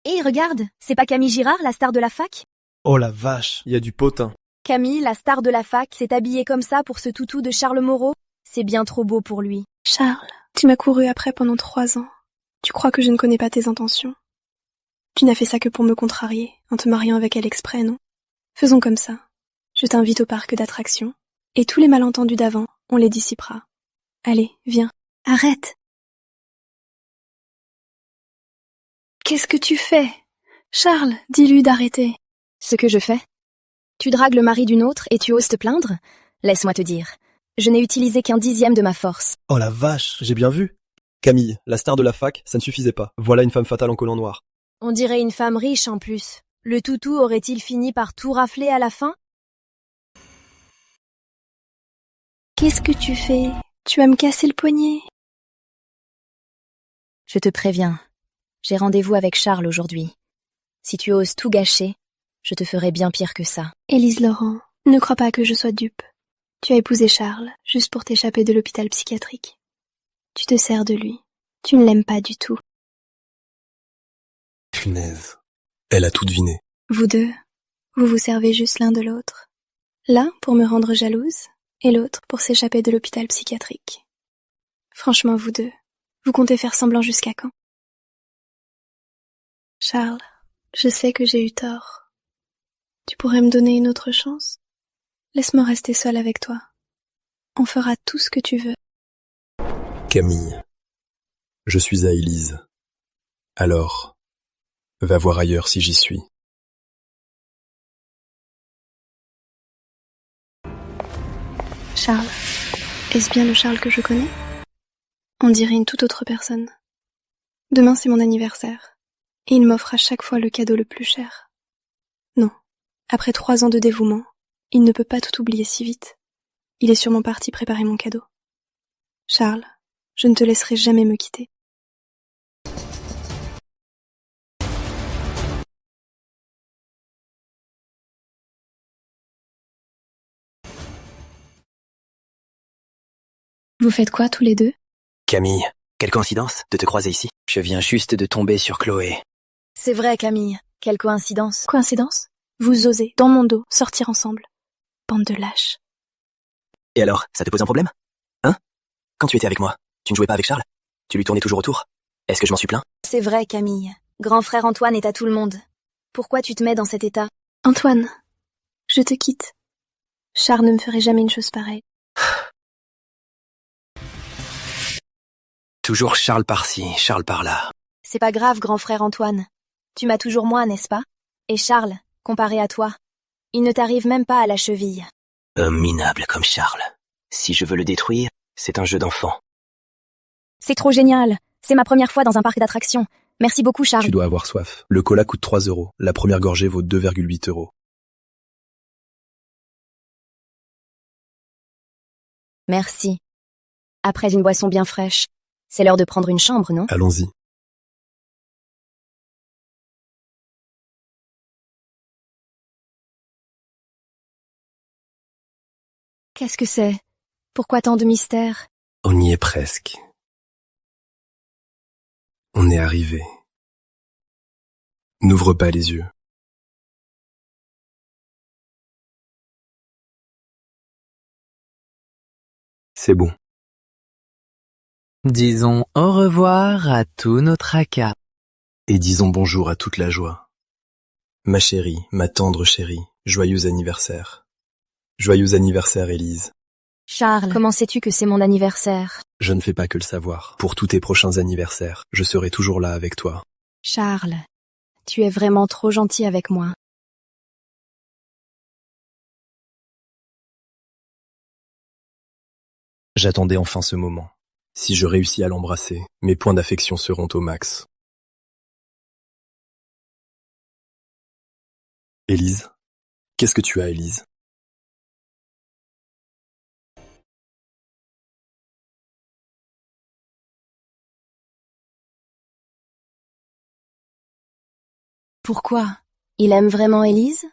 Hé, regarde, c'est pas Camille Girard, la star de la fac? Oh la vache, il y a du potin. Camille, la star de la fac, s'est habillée comme ça pour ce toutou de Charles Moreau? C'est bien trop beau pour lui. Charles, tu m'as couru après pendant 3 ans. Tu crois que je ne connais pas tes intentions? Tu n'as fait ça que pour me contrarier, en te mariant avec elle exprès, non? Faisons comme ça. Je t'invite au parc d'attractions, et tous les malentendus d'avant, on les dissipera. Allez, viens. Arrête! Qu'est-ce que tu fais? Charles, dis-lui d'arrêter. Ce que je fais? Tu dragues le mari d'une autre et tu oses te plaindre? Laisse-moi te dire. Je n'ai utilisé qu'un 10e de ma force. Oh la vache, j'ai bien vu. Camille, la star de la fac, ça ne suffisait pas. Voilà une femme fatale en collant noir. On dirait une femme riche en plus. Le toutou aurait-il fini par tout rafler à la fin? Qu'est-ce que tu fais? Tu vas me casser le poignet. Je te préviens. J'ai rendez-vous avec Charles aujourd'hui. Si tu oses tout gâcher, je te ferai bien pire que ça. Élise Laurent, ne crois pas que je sois dupe. Tu as épousé Charles, juste pour t'échapper de l'hôpital psychiatrique. Tu te sers de lui. Tu ne l'aimes pas du tout. Punaise. Elle a tout deviné. Vous deux, vous vous servez juste l'un de l'autre. L'un pour me rendre jalouse, et l'autre pour s'échapper de l'hôpital psychiatrique. Franchement, vous deux, vous comptez faire semblant jusqu'à quand? Charles, je sais que j'ai eu tort. Tu pourrais me donner une autre chance? Laisse-moi rester seule avec toi. On fera tout ce que tu veux. Camille, je suis à Élise. Alors, va voir ailleurs si j'y suis. Charles, est-ce bien le Charles que je connais? On dirait une toute autre personne. Demain c'est mon anniversaire, et il m'offre à chaque fois le cadeau le plus cher. Non, après 3 ans de dévouement, il ne peut pas tout oublier si vite. Il est sûrement parti préparer mon cadeau. Charles, je ne te laisserai jamais me quitter. Vous faites quoi tous les deux? Camille, quelle coïncidence de te croiser ici. Je viens juste de tomber sur Chloé. C'est vrai, Camille. Quelle coïncidence. Coïncidence? Vous osez, dans mon dos, sortir ensemble. Bande de lâches. Et alors, ça te pose un problème? Hein? Quand tu étais avec moi, tu ne jouais pas avec Charles? Tu lui tournais toujours autour? Est-ce que je m'en suis plaint? C'est vrai, Camille. Grand frère Antoine est à tout le monde. Pourquoi tu te mets dans cet état? Antoine, je te quitte. Charles ne me ferait jamais une chose pareille. Toujours Charles par-ci, Charles par-là. C'est pas grave, grand frère Antoine. Tu m'as toujours moi, n'est-ce pas? Et Charles, comparé à toi, il ne t'arrive même pas à la cheville. Un minable comme Charles. Si je veux le détruire, c'est un jeu d'enfant. C'est trop génial. C'est ma première fois dans un parc d'attractions. Merci beaucoup, Charles. Tu dois avoir soif. Le cola coûte 3 €. La première gorgée vaut 2,8 €. Merci. Après une boisson bien fraîche, c'est l'heure de prendre une chambre, non? Allons-y. Qu'est-ce que c'est? Pourquoi tant de mystère? On y est presque. On est arrivé. N'ouvre pas les yeux. C'est bon. Disons au revoir à tout notre tracas. Et disons bonjour à toute la joie. Ma chérie, ma tendre chérie, joyeux anniversaire. Joyeux anniversaire, Élise. Charles, comment sais-tu que c'est mon anniversaire? Je ne fais pas que le savoir. Pour tous tes prochains anniversaires, je serai toujours là avec toi. Charles, tu es vraiment trop gentil avec moi. J'attendais enfin ce moment. Si je réussis à l'embrasser, mes points d'affection seront au max. Élise? Qu'est-ce que tu as, Élise? Pourquoi? Il aime vraiment Élise?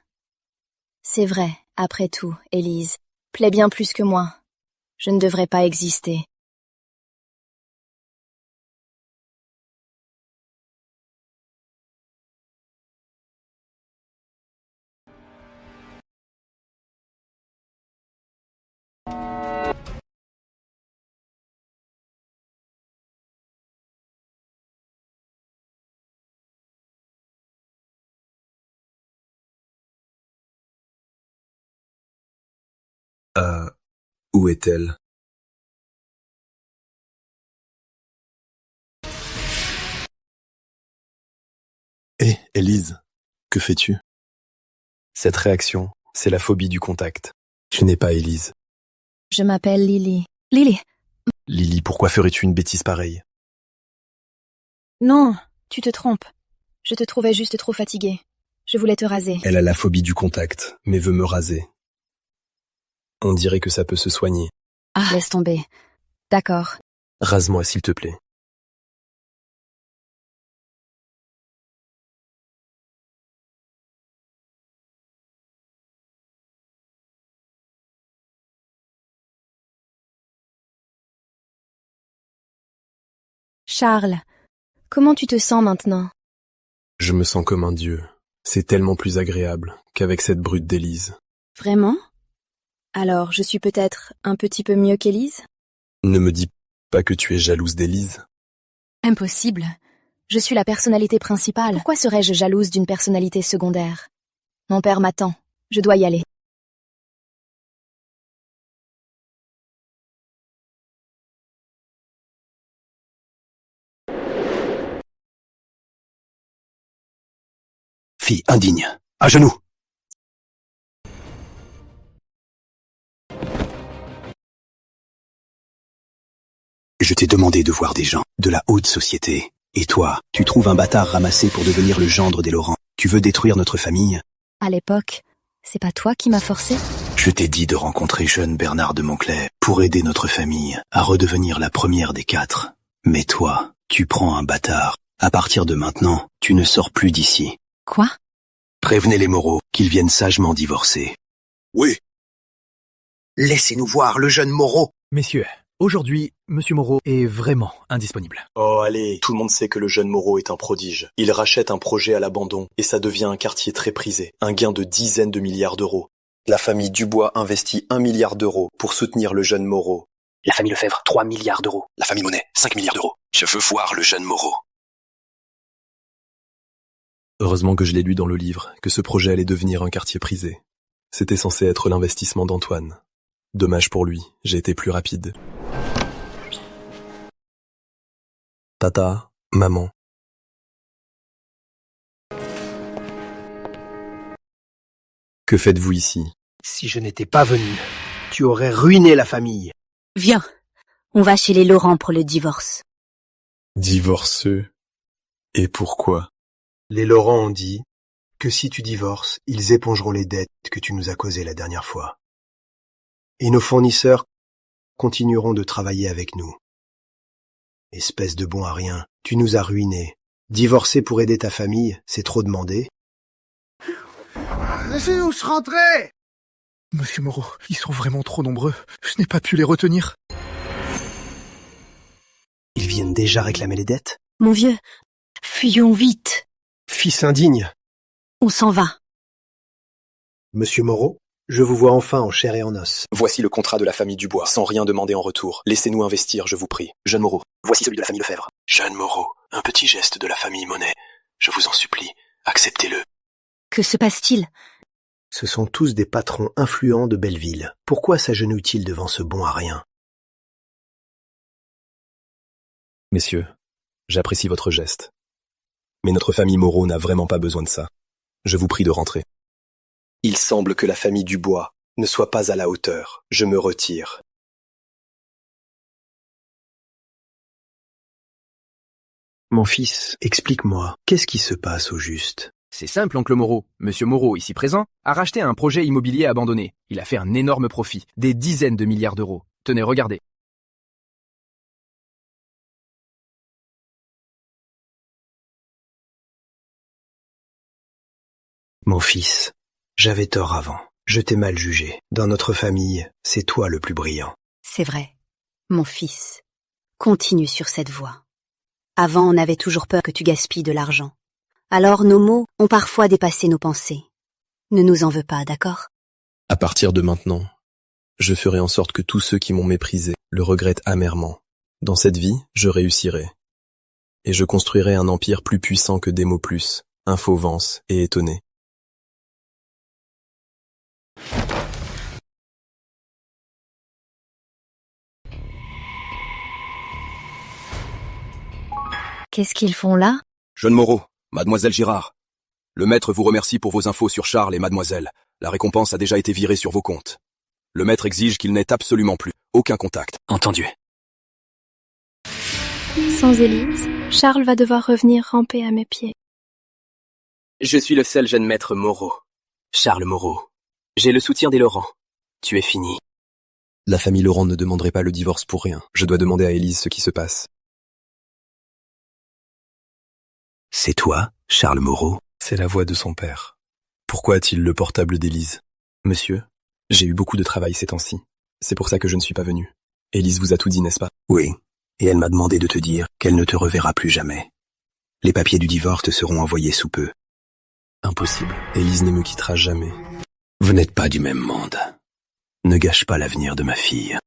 C'est vrai, après tout, Élise plaît bien plus que moi. Je ne devrais pas exister. Où est-elle? Hé, Élise, que fais-tu? Cette réaction, c'est la phobie du contact. Tu n'es pas Élise. Je m'appelle Lily. Lily! Lily, pourquoi ferais-tu une bêtise pareille? Non, tu te trompes. Je te trouvais juste trop fatiguée. Je voulais te raser. Elle a la phobie du contact, mais veut me raser. On dirait que ça peut se soigner. Ah, laisse tomber. D'accord. Rase-moi, s'il te plaît. Charles, comment tu te sens maintenant? Je me sens comme un dieu. C'est tellement plus agréable qu'avec cette brute d'Élise. Vraiment? Alors, je suis peut-être un petit peu mieux qu'Élise? Ne me dis pas que tu es jalouse d'Élise. Impossible. Je suis la personnalité principale. Pourquoi serais-je jalouse d'une personnalité secondaire? Mon père m'attend. Je dois y aller. Fille indigne, à genoux! Je t'ai demandé de voir des gens de la haute société. Et toi, tu trouves un bâtard ramassé pour devenir le gendre des Laurent. Tu veux détruire notre famille? À l'époque, c'est pas toi qui m'as forcé? Je t'ai dit de rencontrer jeune Bernard de Montclay pour aider notre famille à redevenir la première des 4. Mais toi, tu prends un bâtard. À partir de maintenant, tu ne sors plus d'ici. Quoi? Prévenez les Moreau qu'ils viennent sagement divorcer. Oui. Laissez-nous voir le jeune Moreau. Messieurs, Aujourd'hui, Monsieur Moreau est vraiment indisponible. Oh allez, tout le monde sait que le jeune Moreau est un prodige. Il rachète un projet à l'abandon et ça devient un quartier très prisé. Un gain de dizaines de milliards d'euros. La famille Dubois investit 1 milliard d'euros pour soutenir le jeune Moreau. La famille Lefebvre, 3 milliards d'euros. La famille Monet, 5 milliards d'euros. Je veux voir le jeune Moreau. Heureusement que je l'ai lu dans le livre, que ce projet allait devenir un quartier prisé. C'était censé être l'investissement d'Antoine. Dommage pour lui, j'ai été plus rapide. Tata, maman. Que faites-vous ici? Si je n'étais pas venu, tu aurais ruiné la famille. Viens, on va chez les Laurent pour le divorce. Divorceux? Et pourquoi? Les Laurent ont dit que si tu divorces, ils épongeront les dettes que tu nous as causées la dernière fois. Et nos fournisseurs continueront de travailler avec nous. Espèce de bon à rien, tu nous as ruinés. Divorcer pour aider ta famille, c'est trop demandé. Laissez-nous se rentrer! Monsieur Moreau, ils sont vraiment trop nombreux. Je n'ai pas pu les retenir. Ils viennent déjà réclamer les dettes? Mon vieux, fuyons vite. Fils indigne. On s'en va. Monsieur Moreau, je vous vois enfin en chair et en os. Voici le contrat de la famille Dubois, sans rien demander en retour. Laissez-nous investir, je vous prie. Jeune Moreau. Voici celui de la famille Lefebvre. Jeune Moreau, un petit geste de la famille Monet. Je vous en supplie, acceptez-le. Que se passe-t-il? Ce sont tous des patrons influents de Belleville. Pourquoi s'agenouillent-ils devant ce bon à rien? Messieurs, j'apprécie votre geste. Mais notre famille Moreau n'a vraiment pas besoin de ça. Je vous prie de rentrer. Il semble que la famille Dubois ne soit pas à la hauteur. Je me retire. Mon fils, explique-moi, qu'est-ce qui se passe au juste? C'est simple, oncle Moreau. Monsieur Moreau, ici présent, a racheté un projet immobilier abandonné. Il a fait un énorme profit, des dizaines de milliards d'euros. Tenez, regardez. Mon fils, j'avais tort avant. Je t'ai mal jugé. Dans notre famille, c'est toi le plus brillant. C'est vrai. Mon fils, continue sur cette voie. Avant, on avait toujours peur que tu gaspilles de l'argent. Alors nos mots ont parfois dépassé nos pensées. Ne nous en veux pas, d'accord? À partir de maintenant, je ferai en sorte que tous ceux qui m'ont méprisé le regrettent amèrement. Dans cette vie, je réussirai. Et je construirai un empire plus puissant que Démoplus, Infovance et Étonné. Qu'est-ce qu'ils font là? Jeune Moreau, mademoiselle Girard. Le maître vous remercie pour vos infos sur Charles et mademoiselle. La récompense a déjà été virée sur vos comptes. Le maître exige qu'il n'ait absolument plus aucun contact. Entendu. Sans Élise, Charles va devoir revenir ramper à mes pieds. Je suis le seul jeune maître Moreau. Charles Moreau. J'ai le soutien des Laurent. Tu es fini. La famille Laurent ne demanderait pas le divorce pour rien. Je dois demander à Élise ce qui se passe. C'est toi, Charles Moreau? C'est la voix de son père. Pourquoi a-t-il le portable d'Élise? Monsieur, j'ai eu beaucoup de travail ces temps-ci. C'est pour ça que je ne suis pas venu. Élise vous a tout dit, n'est-ce pas? Oui, et elle m'a demandé de te dire qu'elle ne te reverra plus jamais. Les papiers du divorce te seront envoyés sous peu. Impossible. Élise ne me quittera jamais. Vous n'êtes pas du même monde. Ne gâche pas l'avenir de ma fille.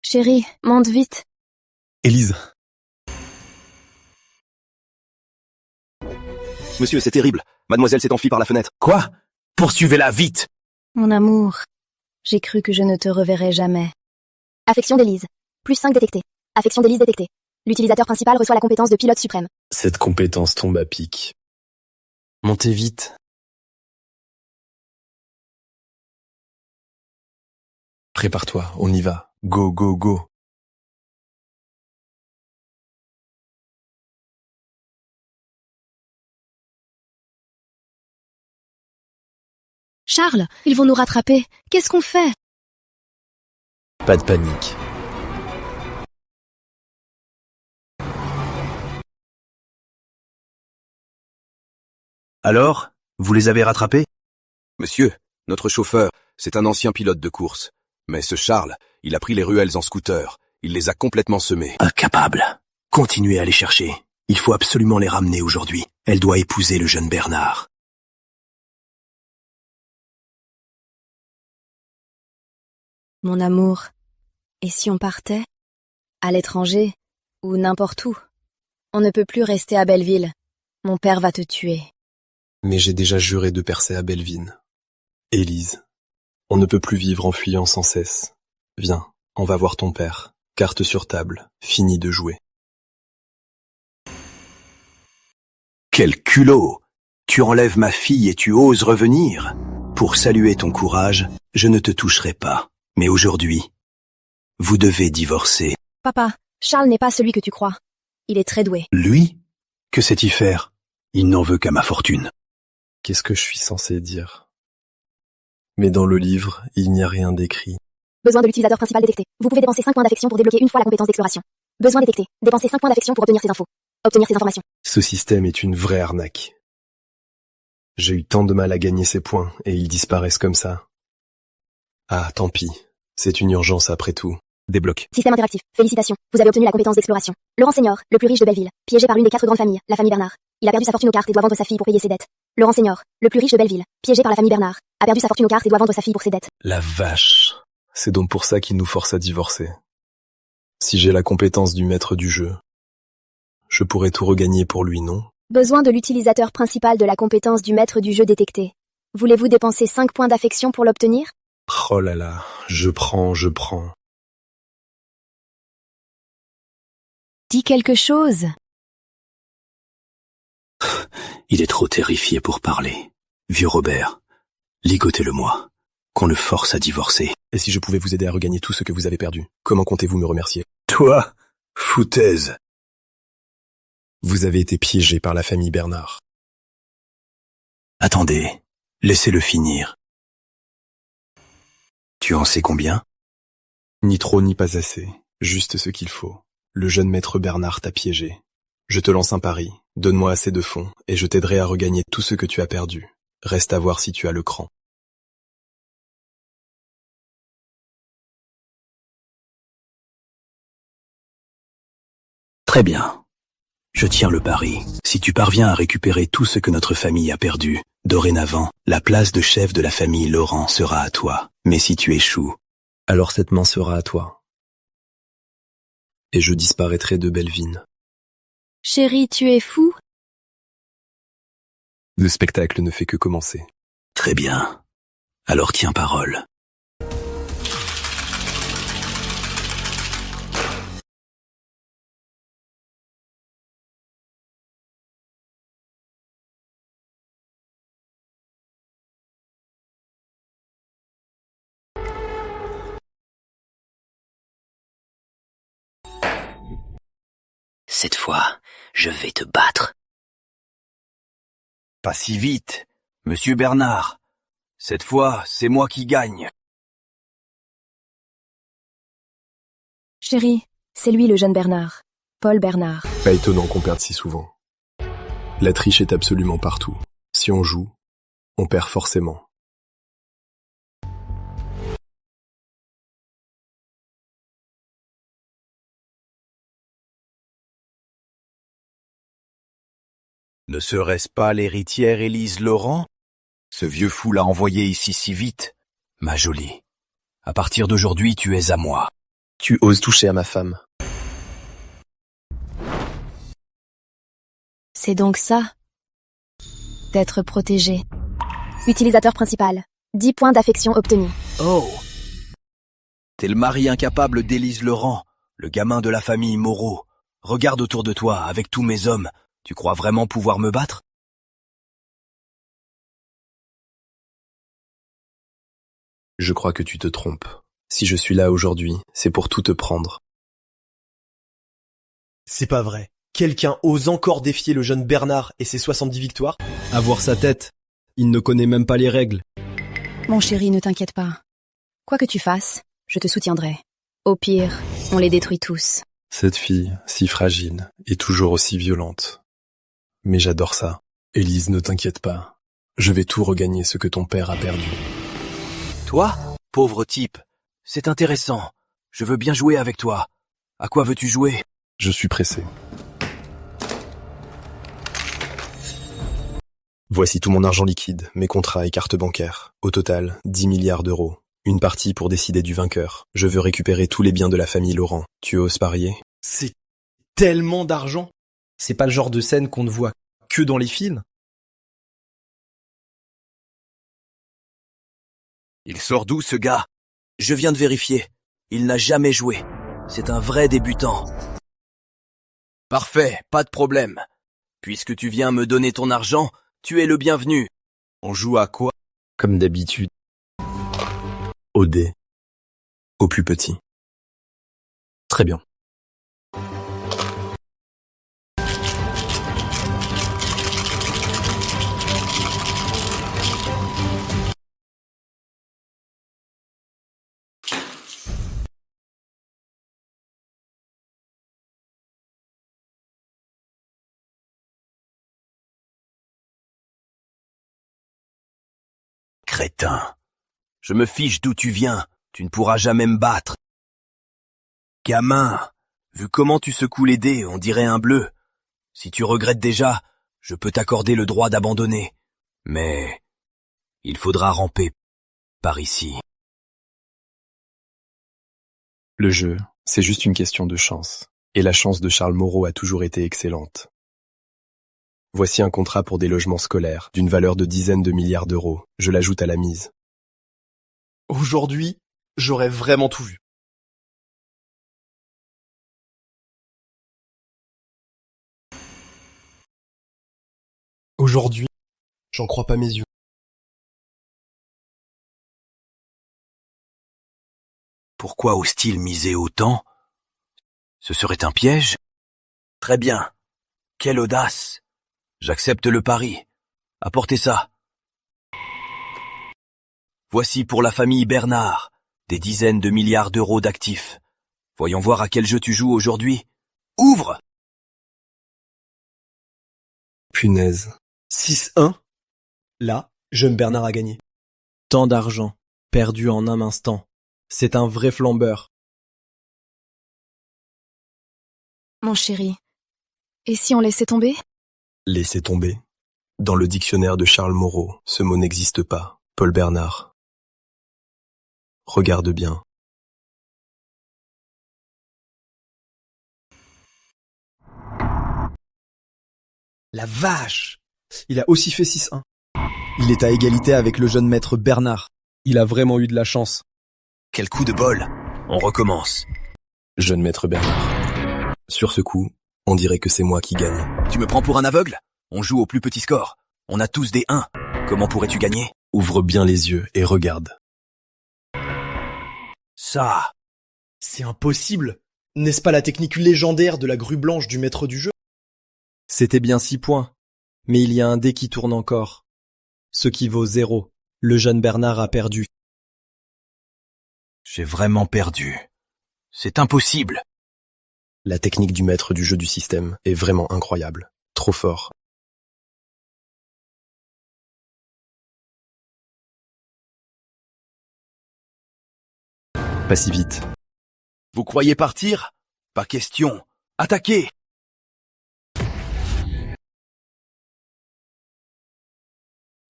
Chérie, monte vite. Élise. Monsieur, c'est terrible. Mademoiselle s'est enfuie par la fenêtre. Quoi? Poursuivez-la vite! Mon amour, j'ai cru que je ne te reverrais jamais. Affection d'Élise. Plus 5 détectés. Affection d'Élise détectée. L'utilisateur principal reçoit la compétence de pilote suprême. Cette compétence tombe à pic. Montez vite. Prépare-toi, on y va. Go, go, go. Charles, ils vont nous rattraper. Qu'est-ce qu'on fait? Pas de panique. Alors, vous les avez rattrapés? Monsieur, notre chauffeur, c'est un ancien pilote de course. Mais ce Charles, Il a pris les ruelles en scooter. Il les a complètement semées. Incapable. Continuez à les chercher. Il faut absolument les ramener aujourd'hui. Elle doit épouser le jeune Bernard. Mon amour, et si on partait? À l'étranger, ou n'importe où. On ne peut plus rester à Belleville. Mon père va te tuer. Mais j'ai déjà juré de percer à Belleville. Élise, on ne peut plus vivre en fuyant sans cesse. Viens, on va voir ton père. Carte sur table, fini de jouer. Quel culot! Tu enlèves ma fille et tu oses revenir? Pour saluer ton courage, je ne te toucherai pas. Mais aujourd'hui, vous devez divorcer. Papa, Charles n'est pas celui que tu crois. Il est très doué. Lui? Que sait-il faire? Il n'en veut qu'à ma fortune. Qu'est-ce que je suis censé dire? Mais dans le livre, il n'y a rien d'écrit. Besoin de l'utilisateur principal détecté. Vous pouvez dépenser 5 points d'affection pour débloquer une fois la compétence d'exploration. Besoin détecté. Dépensez 5 points d'affection pour obtenir ces infos. Obtenir ces informations. Ce système est une vraie arnaque. J'ai eu tant de mal à gagner ces points, et ils disparaissent comme ça. Ah, tant pis. C'est une urgence après tout. Débloque. Système interactif. Félicitations. Vous avez obtenu la compétence d'exploration. Laurent Senior, le plus riche de Belleville, piégé par l'une des 4 grandes familles, la famille Bernard. Il a perdu sa fortune aux cartes et doit vendre sa fille pour payer ses dettes. Laurent Senior, le plus riche de Belleville, piégé par la famille Bernard, a perdu sa fortune aux cartes et doit vendre sa fille pour ses dettes. La vache. C'est donc pour ça qu'il nous force à divorcer. Si j'ai la compétence du maître du jeu, je pourrais tout regagner pour lui, non? Besoin de l'utilisateur principal de la compétence du maître du jeu détecté. Voulez-vous dépenser 5 points d'affection pour l'obtenir? Oh là là, je prends. Dis quelque chose. Il est trop terrifié pour parler. Vieux Robert, ligotez-le-moi, qu'on le force à divorcer. Et si je pouvais vous aider à regagner tout ce que vous avez perdu, comment comptez-vous me remercier? Toi, foutaise. Vous avez été piégé par la famille Bernard. Attendez, laissez-le finir. Tu en sais combien? Ni trop ni pas assez, juste ce qu'il faut. Le jeune maître Bernard t'a piégé. Je te lance un pari, donne-moi assez de fonds, et je t'aiderai à regagner tout ce que tu as perdu. Reste à voir si tu as le cran. Très bien. Je tiens le pari. Si tu parviens à récupérer tout ce que notre famille a perdu, dorénavant, la place de chef de la famille Laurent sera à toi. Mais si tu échoues, alors cette main sera à toi. Et je disparaîtrai de Belleville. Chérie, tu es fou? Le spectacle ne fait que commencer. Très bien. Alors tiens parole. Cette fois, je vais te battre. Pas si vite, monsieur Bernard. Cette fois, c'est moi qui gagne. Chérie, c'est lui le jeune Bernard. Paul Bernard. Pas étonnant qu'on perde si souvent. La triche est absolument partout. Si on joue, on perd forcément. Ne serait-ce pas l'héritière Élise Laurent? Ce vieux fou l'a envoyé ici si vite. Ma jolie, à partir d'aujourd'hui, tu es à moi. Tu oses toucher à ma femme. C'est donc ça, d'être protégé. Utilisateur principal. 10 points d'affection obtenus. Oh! T'es le mari incapable d'Élise Laurent, le gamin de la famille Moreau. Regarde autour de toi, avec tous mes hommes. Tu crois vraiment pouvoir me battre? Je crois que tu te trompes. Si je suis là aujourd'hui, c'est pour tout te prendre. C'est pas vrai. Quelqu'un ose encore défier le jeune Bernard et ses 70 victoires? À voir sa tête. Il ne connaît même pas les règles. Mon chéri, ne t'inquiète pas. Quoi que tu fasses, je te soutiendrai. Au pire, on les détruit tous. Cette fille, si fragile, est toujours aussi violente. Mais j'adore ça. Élise, ne t'inquiète pas. Je vais tout regagner ce que ton père a perdu. Toi, pauvre type, c'est intéressant. Je veux bien jouer avec toi. À quoi veux-tu jouer? Je suis pressé. Voici tout mon argent liquide, mes contrats et cartes bancaires. Au total, 10 milliards d'euros. Une partie pour décider du vainqueur. Je veux récupérer tous les biens de la famille Laurent. Tu oses parier? C'est tellement d'argent. C'est pas le genre de scène qu'on ne voit que dans les films. Il sort d'où, ce gars? Je viens de vérifier. Il n'a jamais joué. C'est un vrai débutant. Parfait, pas de problème. Puisque tu viens me donner ton argent, tu es le bienvenu. On joue à quoi? Comme d'habitude. Au dé. Au plus petit. Très bien. Crétin. Je me fiche d'où tu viens. Tu ne pourras jamais me battre. Gamin, vu comment tu secoues les dés, on dirait un bleu. Si tu regrettes déjà, je peux t'accorder le droit d'abandonner. Mais il faudra ramper par ici. Le jeu, c'est juste une question de chance. Et la chance de Charles Moreau a toujours été excellente. Voici un contrat pour des logements scolaires, d'une valeur de dizaines de milliards d'euros. Je l'ajoute à la mise. Aujourd'hui, j'aurais vraiment tout vu. Aujourd'hui, j'en crois pas mes yeux. Pourquoi ose-t-il miser autant? Ce serait un piège? Très bien. Quelle audace! J'accepte le pari. Apportez ça. Voici pour la famille Bernard, des dizaines de milliards d'euros d'actifs. Voyons voir à quel jeu tu joues aujourd'hui. Ouvre! Punaise. 6-1. Là, jeune Bernard a gagné. Tant d'argent, perdu en un instant. C'est un vrai flambeur. Mon chéri, et si on laissait tomber? Laissez tomber. Dans le dictionnaire de Charles Moreau, ce mot n'existe pas. Paul Bernard. Regarde bien. La vache! Il a aussi fait 6-1. Il est à égalité avec le jeune maître Bernard. Il a vraiment eu de la chance. Quel coup de bol! On recommence. Jeune maître Bernard. Sur ce coup, on dirait que c'est moi qui gagne. Tu me prends pour un aveugle? On joue au plus petit score. On a tous des 1. Comment pourrais-tu gagner? Ouvre bien les yeux et regarde. Ça! C'est impossible! N'est-ce pas la technique légendaire de la grue blanche du maître du jeu? C'était bien 6 points. Mais il y a un dé qui tourne encore. Ce qui vaut 0. Le jeune Bernard a perdu. J'ai vraiment perdu. C'est impossible. La technique du maître du jeu du système est vraiment incroyable. Trop fort. Pas si vite. Vous croyez partir? Pas question. Attaquez!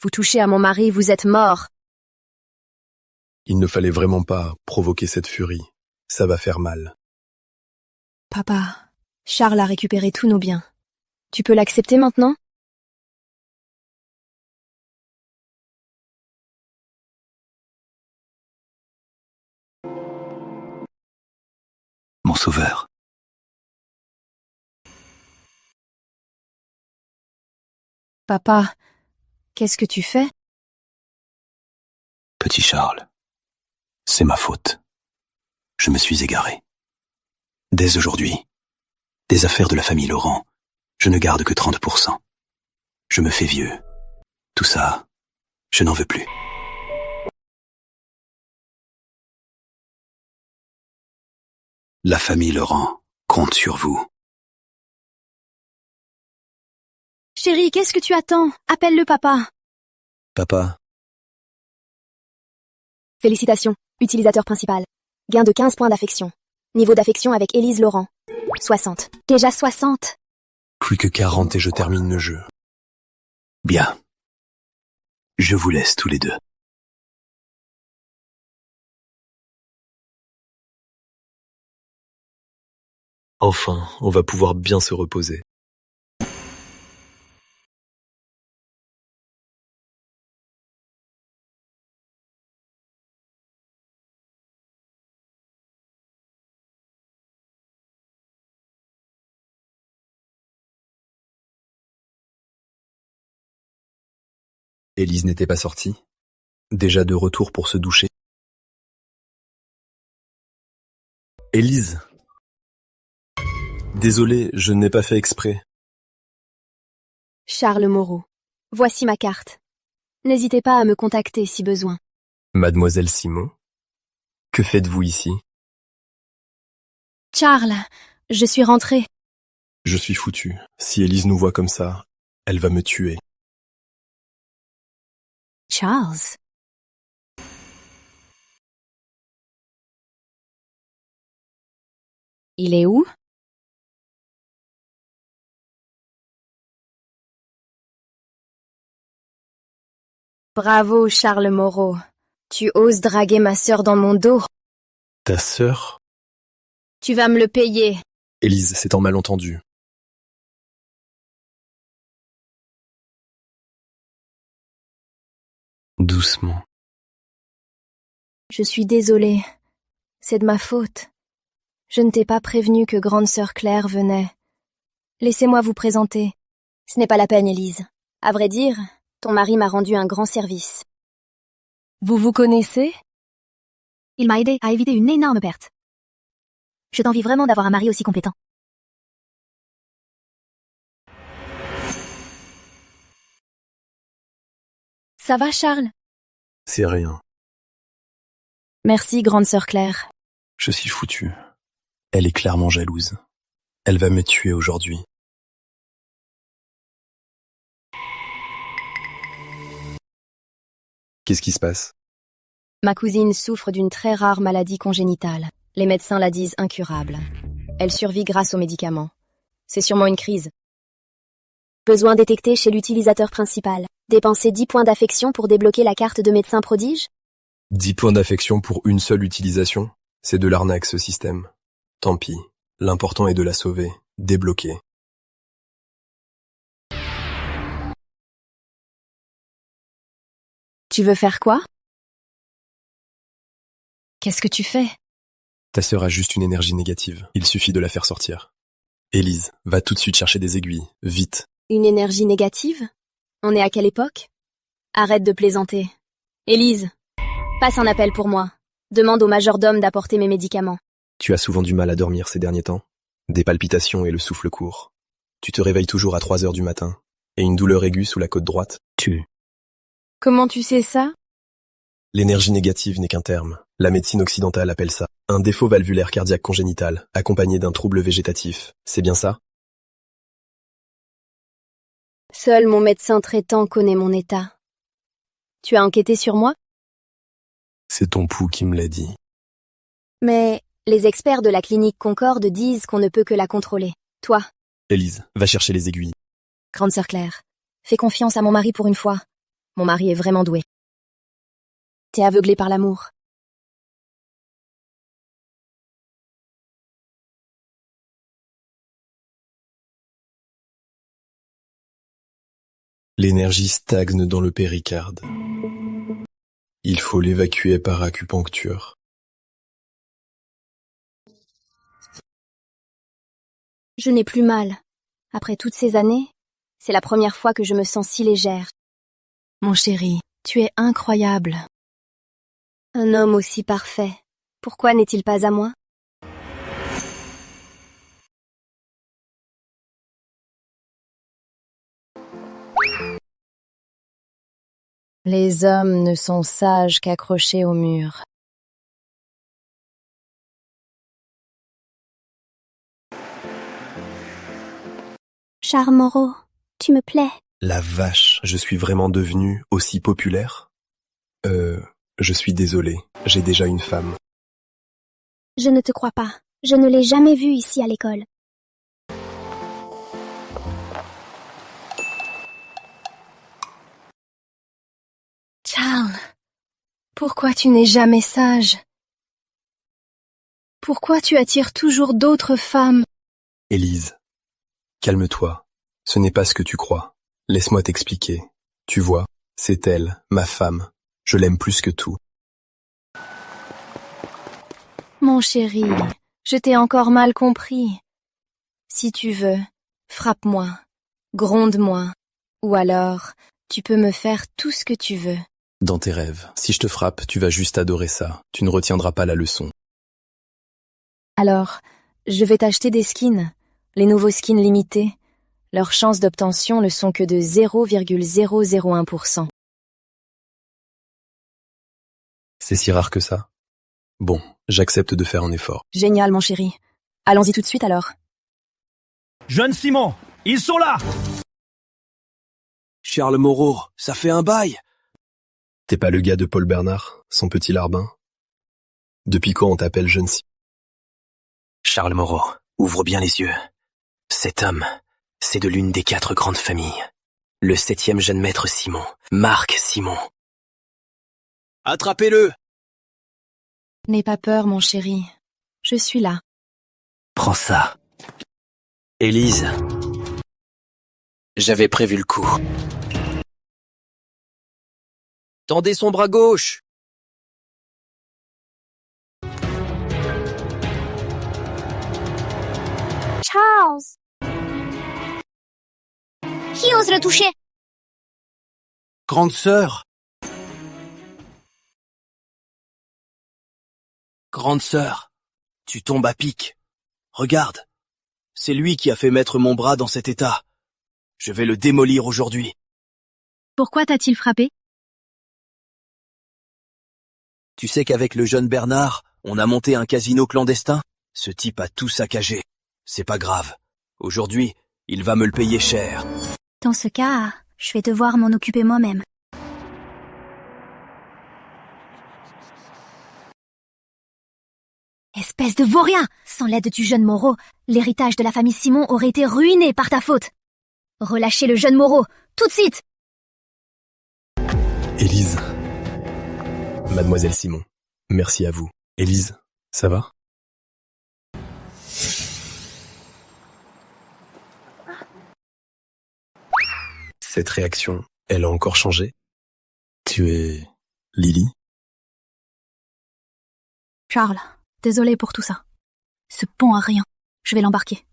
Vous touchez à mon mari, vous êtes mort. Il ne fallait vraiment pas provoquer cette furie. Ça va faire mal. Papa, Charles a récupéré tous nos biens. Tu peux l'accepter maintenant? Mon sauveur. Papa, qu'est-ce que tu fais? Petit Charles, c'est ma faute. Je me suis égaré. Dès aujourd'hui, des affaires de la famille Laurent, je ne garde que 30%. Je me fais vieux. Tout ça, je n'en veux plus. La famille Laurent compte sur vous. Chérie, qu'est-ce que tu attends? Appelle-le papa. Papa. Félicitations, utilisateur principal. Gain de 15 points d'affection. Niveau d'affection avec Élise Laurent. 60. Déjà 60. Plus que 40 et je termine le jeu. Bien. Je vous laisse tous les deux. Enfin, on va pouvoir bien se reposer. Élise n'était pas sortie. Déjà de retour pour se doucher. Élise. Désolé, je n'ai pas fait exprès. Charles Moreau. Voici ma carte. N'hésitez pas à me contacter si besoin. Mademoiselle Simon, que faites-vous ici? Charles, je suis rentrée. Je suis foutu. Si Élise nous voit comme ça, elle va me tuer. Charles. Il est où? Bravo, Charles Moreau. Tu oses draguer ma sœur dans mon dos. Ta sœur? Tu vas me le payer. Élise, c'est un malentendu. Doucement. Je suis désolée. C'est de ma faute. Je ne t'ai pas prévenu que grande sœur Claire venait. Laissez-moi vous présenter. Ce n'est pas la peine, Élise. À vrai dire, ton mari m'a rendu un grand service. Vous vous connaissez? Il m'a aidé à éviter une énorme perte. Je t'envie vraiment d'avoir un mari aussi compétent. Ça va, Charles? C'est rien. Merci, grande sœur Claire. Je suis foutu. Elle est clairement jalouse. Elle va me tuer aujourd'hui. Qu'est-ce qui se passe? Ma cousine souffre d'une très rare maladie congénitale. Les médecins la disent incurable. Elle survit grâce aux médicaments. C'est sûrement une crise. Besoin détecté chez l'utilisateur principal. Dépenser 10 points d'affection pour débloquer la carte de médecin prodige? 10 points d'affection pour une seule utilisation? C'est de l'arnaque ce système. Tant pis. L'important est de la sauver. Débloquer. Tu veux faire quoi? Qu'est-ce que tu fais? Ta sœur a juste une énergie négative. Il suffit de la faire sortir. Élise, va tout de suite chercher des aiguilles. Vite. Une énergie négative? On est à quelle époque? Arrête de plaisanter. Élise, passe un appel pour moi. Demande au majordome d'apporter mes médicaments. Tu as souvent du mal à dormir ces derniers temps. Des palpitations et le souffle court. Tu te réveilles toujours à 3 heures du matin. Et une douleur aiguë sous la côte droite. Comment tu sais ça? L'énergie négative n'est qu'un terme. La médecine occidentale appelle ça un défaut valvulaire cardiaque congénital, accompagné d'un trouble végétatif. C'est bien ça? Seul mon médecin traitant connaît mon état. Tu as enquêté sur moi? C'est ton pouls qui me l'a dit. Mais les experts de la clinique Concorde disent qu'on ne peut que la contrôler. Toi? Élise, va chercher les aiguilles. Grande sœur Claire, fais confiance à mon mari pour une fois. Mon mari est vraiment doué. T'es aveuglée par l'amour. L'énergie stagne dans le péricarde. Il faut l'évacuer par acupuncture. Je n'ai plus mal. Après toutes ces années, c'est la première fois que je me sens si légère. Mon chéri, tu es incroyable. Un homme aussi parfait. Pourquoi n'est-il pas à moi? Les hommes ne sont sages qu'accrochés au mur. Charles Moreau, tu me plais. La vache, je suis vraiment devenu aussi populaire? Je suis désolé, j'ai déjà une femme. Je ne te crois pas. Je ne l'ai jamais vu ici à l'école. Charles, pourquoi tu n'es jamais sage? Pourquoi tu attires toujours d'autres femmes? Élise, calme-toi. Ce n'est pas ce que tu crois. Laisse-moi t'expliquer. Tu vois, c'est elle, ma femme. Je l'aime plus que tout. Mon chéri, je t'ai encore mal compris. Si tu veux, frappe-moi, gronde-moi, ou alors, tu peux me faire tout ce que tu veux. Dans tes rêves, si je te frappe, tu vas juste adorer ça. Tu ne retiendras pas la leçon. Alors, je vais t'acheter des skins, les nouveaux skins limités. Leurs chances d'obtention ne sont que de 0,001%. C'est si rare que ça? Bon, j'accepte de faire un effort. Génial, mon chéri. Allons-y tout de suite alors. Jeune Simon, ils sont là! Charles Moreau, ça fait un bail. T'es pas le gars de Paul Bernard, son petit larbin? Depuis quand on t'appelle jeune Simon? Charles Moreau, ouvre bien les yeux. Cet homme, c'est de l'une des 4 grandes familles. Le 7e jeune maître Simon, Marc Simon. Attrapez-le! N'aie pas peur, mon chéri. Je suis là. Prends ça. Élise, j'avais prévu le coup. Tendez son bras gauche. Charles! Qui ose le toucher? Grande sœur. Grande sœur, tu tombes à pic. Regarde, c'est lui qui a fait mettre mon bras dans cet état. Je vais le démolir aujourd'hui. Pourquoi t'a-t-il frappé? Tu sais qu'avec le jeune Bernard, on a monté un casino clandestin? Ce type a tout saccagé. C'est pas grave. Aujourd'hui, il va me le payer cher. Dans ce cas, je vais devoir m'en occuper moi-même. Espèce de vaurien! Sans l'aide du jeune Moreau, l'héritage de la famille Simon aurait été ruiné par ta faute. Relâchez le jeune Moreau, tout de suite! Élise. Mademoiselle Simon, merci à vous. Élise, ça va? Cette réaction, elle a encore changé? Tu es... Lily? Charles, désolé pour tout ça. Ce pont a rien. Je vais l'embarquer.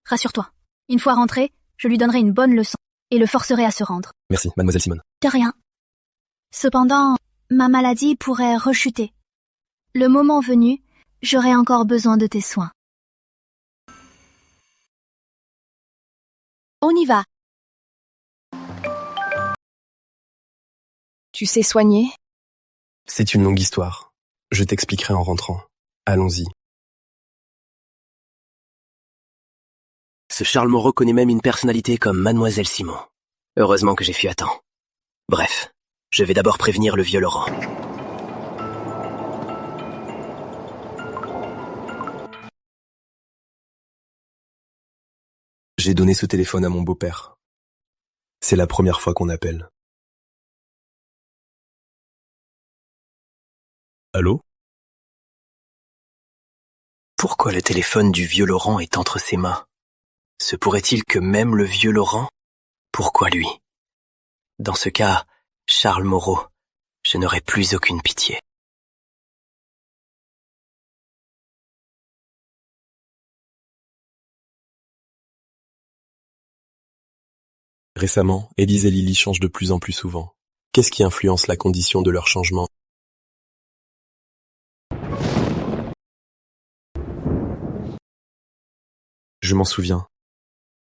Rassure-toi. Une fois rentré, je lui donnerai une bonne leçon et le forcerai à se rendre. Merci, mademoiselle Simon. De rien. Cependant, ma maladie pourrait rechuter. Le moment venu, j'aurai encore besoin de tes soins. On y va. Tu sais soigner? C'est une longue histoire. Je t'expliquerai en rentrant. Allons-y. Ce Charles Moreau connaît même une personnalité comme Mademoiselle Simon. Heureusement que j'ai fui à temps. Bref, je vais d'abord prévenir le vieux Laurent. J'ai donné ce téléphone à mon beau-père. C'est la première fois qu'on appelle. Allô? Pourquoi le téléphone du vieux Laurent est entre ses mains? Se pourrait-il que même le vieux Laurent? Pourquoi lui? Dans ce cas, Charles Moreau, je n'aurai plus aucune pitié. Récemment, Élise et Lily changent de plus en plus souvent. Qu'est-ce qui influence la condition de leur changement? Je m'en souviens.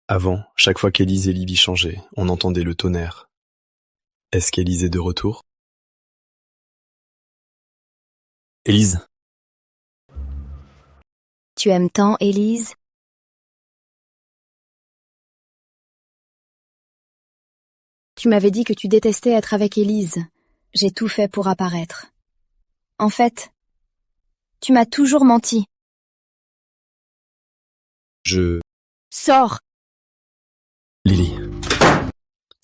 Avant, chaque fois qu'Élise et Lily changeaient, on entendait le tonnerre. Est-ce qu'Élise est de retour? Élise? Tu aimes tant Élise? Tu m'avais dit que tu détestais être avec Élise. J'ai tout fait pour apparaître. En fait, tu m'as toujours menti. Sors! Lily.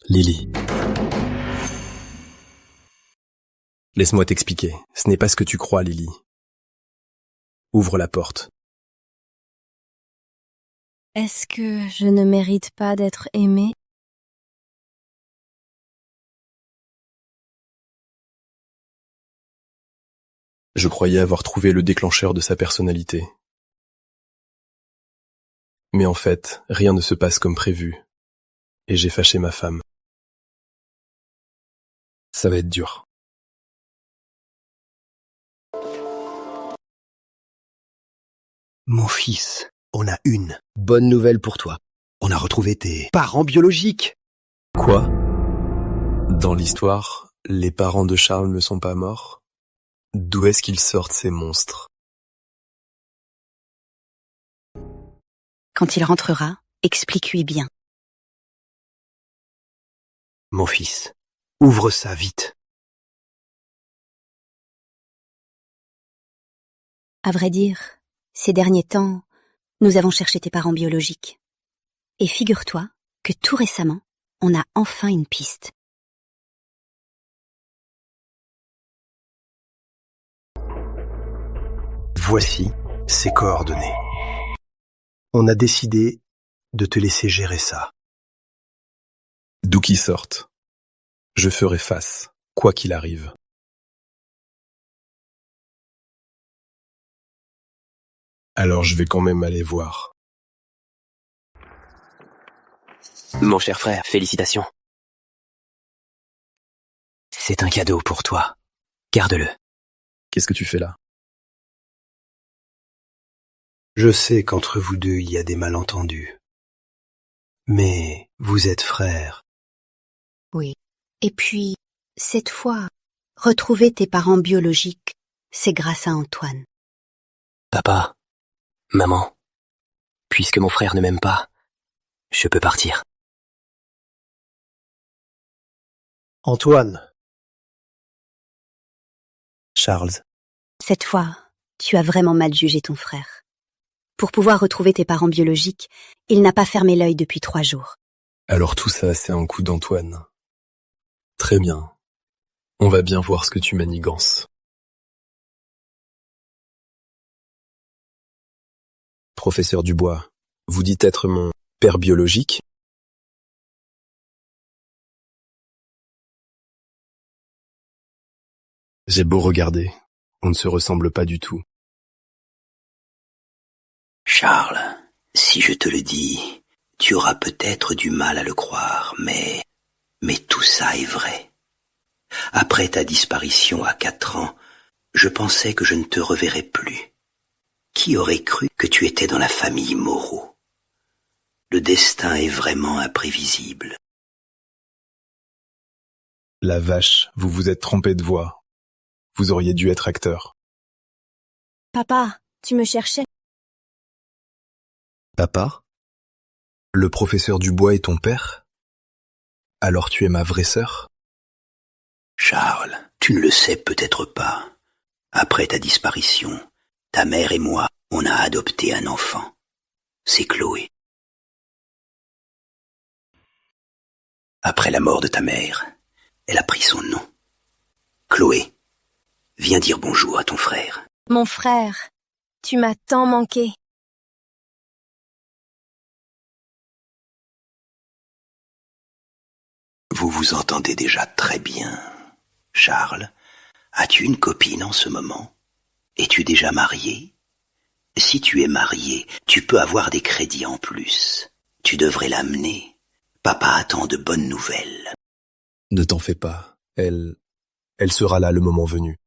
Lily. Laisse-moi t'expliquer. Ce n'est pas ce que tu crois, Lily. Ouvre la porte. Est-ce que je ne mérite pas d'être aimée? Je croyais avoir trouvé le déclencheur de sa personnalité. Mais en fait, rien ne se passe comme prévu. Et j'ai fâché ma femme. Ça va être dur. Mon fils, on a une Bonne nouvelle pour toi. On a retrouvé tes... Parents biologiques. Quoi? Dans l'histoire, les parents de Charles ne sont pas morts? D'où est-ce qu'ils sortent ces monstres? Quand il rentrera, explique-lui bien. Mon fils, ouvre ça vite. À vrai dire, ces derniers temps, nous avons cherché tes parents biologiques. Et figure-toi que tout récemment, on a enfin une piste. Voici ses coordonnées. On a décidé de te laisser gérer ça. D'où qu'ils sortent. Je ferai face, quoi qu'il arrive. Alors je vais quand même aller voir. Mon cher frère, félicitations. C'est un cadeau pour toi. Garde-le. Qu'est-ce que tu fais là? Je sais qu'entre vous deux il y a des malentendus. Mais vous êtes frères. Oui. Et puis, cette fois, retrouver tes parents biologiques, c'est grâce à Antoine. Papa, maman, puisque mon frère ne m'aime pas, je peux partir. Antoine. Charles. Cette fois, tu as vraiment mal jugé ton frère. Pour pouvoir retrouver tes parents biologiques, il n'a pas fermé l'œil depuis 3 jours. Alors tout ça, c'est un coup d'Antoine. Très bien. On va bien voir ce que tu manigances. Professeur Dubois, vous dites être mon père biologique? J'ai beau regarder, on ne se ressemble pas du tout. Charles, si je te le dis, tu auras peut-être du mal à le croire, mais tout ça est vrai. Après ta disparition à 4 ans, je pensais que je ne te reverrais plus. Qui aurait cru que tu étais dans la famille Moreau? Le destin est vraiment imprévisible. La vache, vous vous êtes trompé de voix. Vous auriez dû être acteur. Papa, tu me cherchais? Papa? Le professeur Dubois est ton père? Alors tu es ma vraie sœur? Charles, tu ne le sais peut-être pas. Après ta disparition, ta mère et moi, on a adopté un enfant. C'est Chloé. Après la mort de ta mère, elle a pris son nom. Chloé, viens dire bonjour à ton frère. Mon frère, tu m'as tant manqué. Vous vous entendez déjà très bien. Charles, as-tu une copine en ce moment? Es-tu déjà marié? Si tu es marié, tu peux avoir des crédits en plus. Tu devrais l'amener. Papa attend de bonnes nouvelles. Ne t'en fais pas. Elle sera là le moment venu.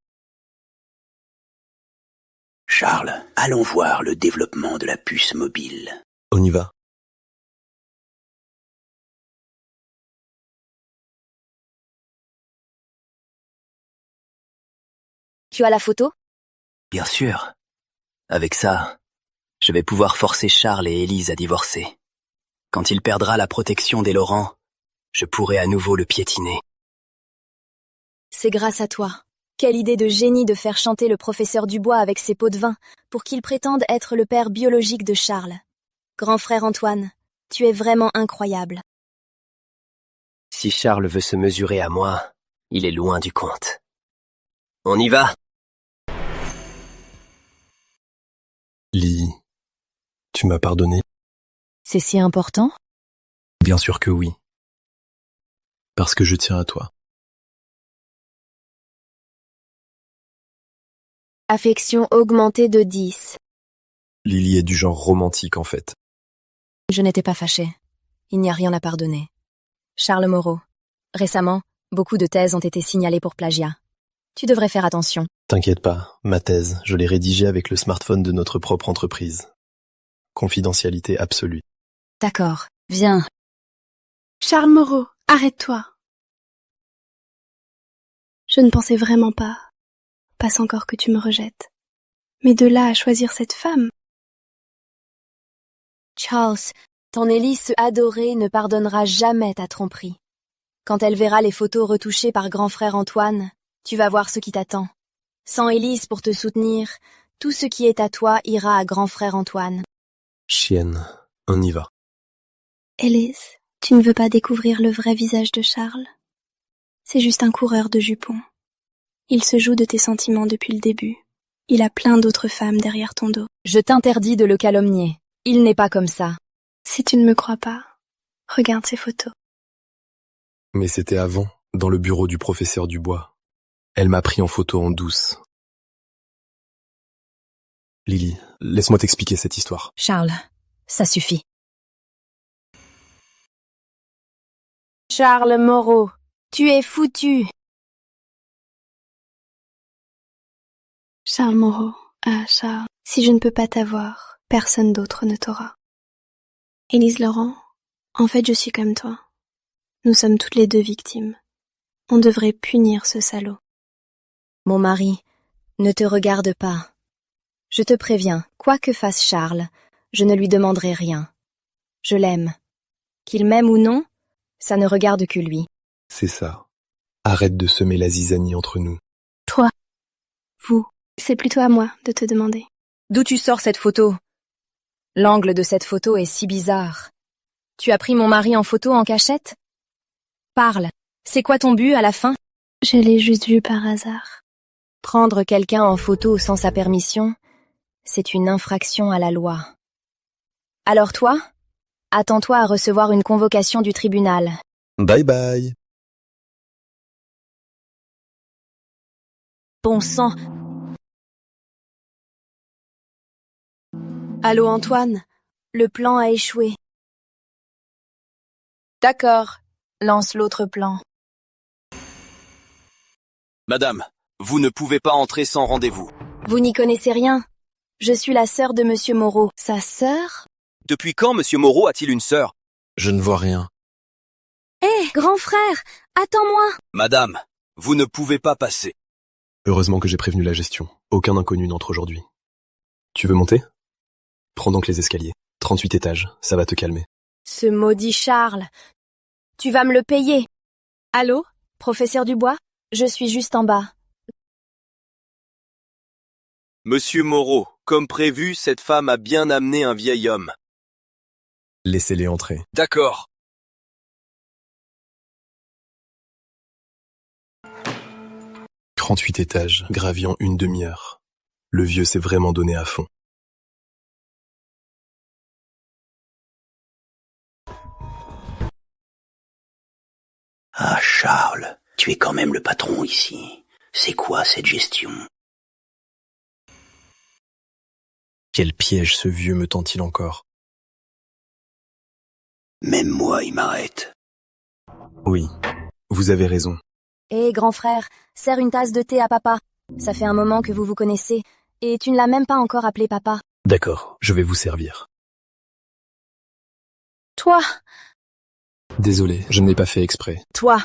Charles, allons voir le développement de la puce mobile. On y va. Tu as la photo? Bien sûr. Avec ça, je vais pouvoir forcer Charles et Élise à divorcer. Quand il perdra la protection des Laurent, je pourrai à nouveau le piétiner. C'est grâce à toi. Quelle idée de génie de faire chanter le professeur Dubois avec ses pots de vin pour qu'il prétende être le père biologique de Charles. Grand frère Antoine, tu es vraiment incroyable. Si Charles veut se mesurer à moi, il est loin du compte. On y va? Lee, tu m'as pardonné? C'est si important? Bien sûr que oui. Parce que je tiens à toi. Affection augmentée de 10. Lily est du genre romantique en fait. Je n'étais pas fâchée. Il n'y a rien à pardonner. Charles Moreau. Récemment, beaucoup de thèses ont été signalées pour plagiat. Tu devrais faire attention. T'inquiète pas, ma thèse, je l'ai rédigée avec le smartphone de notre propre entreprise. Confidentialité absolue. D'accord, viens. Charles Moreau, arrête-toi. Je ne pensais vraiment pas. Passe encore que tu me rejettes. Mais de là à choisir cette femme. Charles, ton Élise adorée ne pardonnera jamais ta tromperie. Quand elle verra les photos retouchées par grand frère Antoine, tu vas voir ce qui t'attend. Sans Élise pour te soutenir, tout ce qui est à toi ira à grand frère Antoine. Chienne, on y va. Élise, tu ne veux pas découvrir le vrai visage de Charles? C'est juste un coureur de jupons. Il se joue de tes sentiments depuis le début. Il a plein d'autres femmes derrière ton dos. Je t'interdis de le calomnier. Il n'est pas comme ça. Si tu ne me crois pas, regarde ces photos. Mais c'était avant, dans le bureau du professeur Dubois. Elle m'a pris en photo en douce. Lily, laisse-moi t'expliquer cette histoire. Charles, ça suffit. Charles Moreau, tu es foutu. Charles Moreau, Charles, si je ne peux pas t'avoir, personne d'autre ne t'aura. Élise Laurent, en fait je suis comme toi. Nous sommes toutes les deux victimes. On devrait punir ce salaud. Mon mari, ne te regarde pas. Je te préviens, quoi que fasse Charles, je ne lui demanderai rien. Je l'aime. Qu'il m'aime ou non, ça ne regarde que lui. C'est ça. Arrête de semer la zizanie entre nous. Toi, vous, c'est plutôt à moi de te demander. D'où tu sors cette photo? L'angle de cette photo est si bizarre. Tu as pris mon mari en photo en cachette? Parle, c'est quoi ton but à la fin? Je l'ai juste vu par hasard. Prendre quelqu'un en photo sans sa permission, c'est une infraction à la loi. Alors toi, attends-toi à recevoir une convocation du tribunal. Bye bye. Bon sang. Allô Antoine, le plan a échoué. D'accord, lance l'autre plan. Madame, vous ne pouvez pas entrer sans rendez-vous. Vous n'y connaissez rien. Je suis la sœur de Monsieur Moreau. Sa sœur? Depuis quand Monsieur Moreau a-t-il une sœur? Je ne vois rien. Hé, grand frère, attends-moi. Madame, vous ne pouvez pas passer. Heureusement que j'ai prévenu la gestion. Aucun inconnu n'entre aujourd'hui. Tu veux monter? Prends donc les escaliers. 38 étages, ça va te calmer. Ce maudit Charles. Tu vas me le payer. Allô, professeur Dubois? Je suis juste en bas. Monsieur Moreau, comme prévu, cette femme a bien amené un vieil homme. Laissez-les entrer. D'accord. « 38 étages, gravis en une demi-heure. Le vieux s'est vraiment donné à fond. Ah, Charles, tu es quand même le patron ici. C'est quoi cette gestion? Quel piège ce vieux me tend-il encore? Même moi, il m'arrête. Oui, vous avez raison. Hé, grand frère, sers une tasse de thé à papa. Ça fait un moment que vous vous connaissez, et tu ne l'as même pas encore appelé papa. D'accord, je vais vous servir. Toi! Désolé, je ne l'ai pas fait exprès. Toi!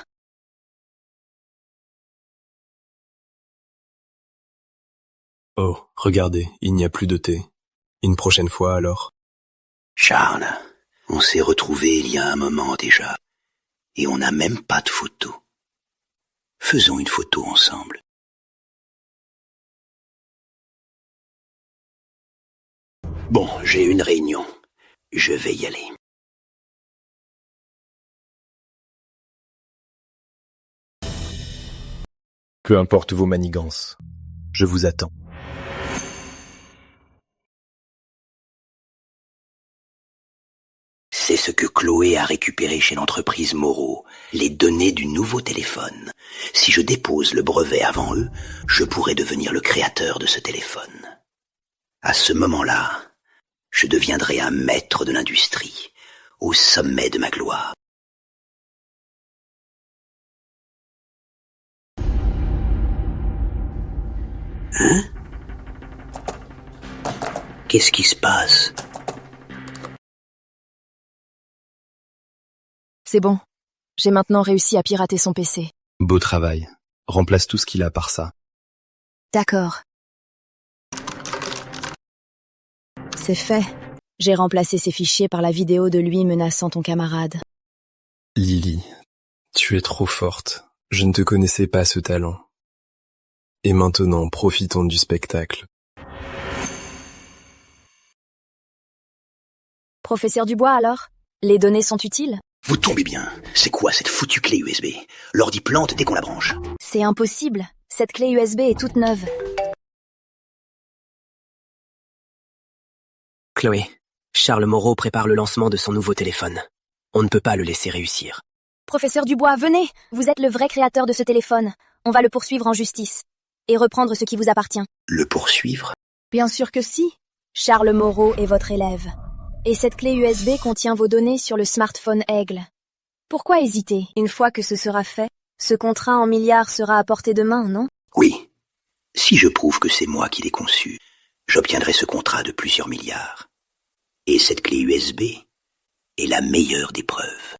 Oh, regardez, il n'y a plus de thé. Une prochaine fois alors? Charles, on s'est retrouvés il y a un moment déjà, et on n'a même pas de photo. Faisons une photo ensemble. Bon, j'ai une réunion. Je vais y aller. Peu importe vos manigances, je vous attends. C'est ce que Chloé a récupéré chez l'entreprise Moreau, les données du nouveau téléphone. Si je dépose le brevet avant eux, je pourrais devenir le créateur de ce téléphone. À ce moment-là, je deviendrai un maître de l'industrie, au sommet de ma gloire. Hein? Qu'est-ce qui se passe? C'est bon. J'ai maintenant réussi à pirater son PC. Beau travail. Remplace tout ce qu'il a par ça. D'accord. C'est fait. J'ai remplacé ces fichiers par la vidéo de lui menaçant ton camarade. Lily, tu es trop forte. Je ne te connaissais pas ce talent. Et maintenant, profitons du spectacle. Professeur Dubois alors? Les données sont utiles? Vous tombez bien. C'est quoi cette foutue clé USB? L'ordi plante dès qu'on la branche. C'est impossible. Cette clé USB est toute neuve. Chloé, Charles Moreau prépare le lancement de son nouveau téléphone. On ne peut pas le laisser réussir. Professeur Dubois, venez! Vous êtes le vrai créateur de ce téléphone. On va le poursuivre en justice. Et reprendre ce qui vous appartient. Le poursuivre? Bien sûr que si. Charles Moreau est votre élève. Et cette clé USB contient vos données sur le smartphone Aigle. Pourquoi hésiter? Une fois que ce sera fait, ce contrat en milliards sera à portée de main, non? Oui. Si je prouve que c'est moi qui l'ai conçu, j'obtiendrai ce contrat de plusieurs milliards. Et cette clé USB est la meilleure des preuves.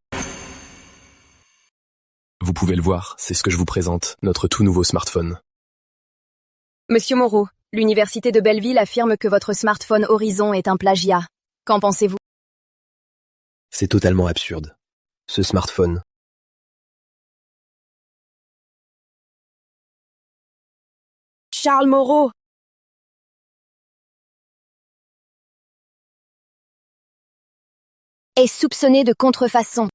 Vous pouvez le voir, c'est ce que je vous présente, notre tout nouveau smartphone. Monsieur Moreau, l'université de Belleville affirme que votre smartphone Horizon est un plagiat. Qu'en pensez-vous? C'est totalement absurde. Ce smartphone. Charles Moreau! Est soupçonné de contrefaçon.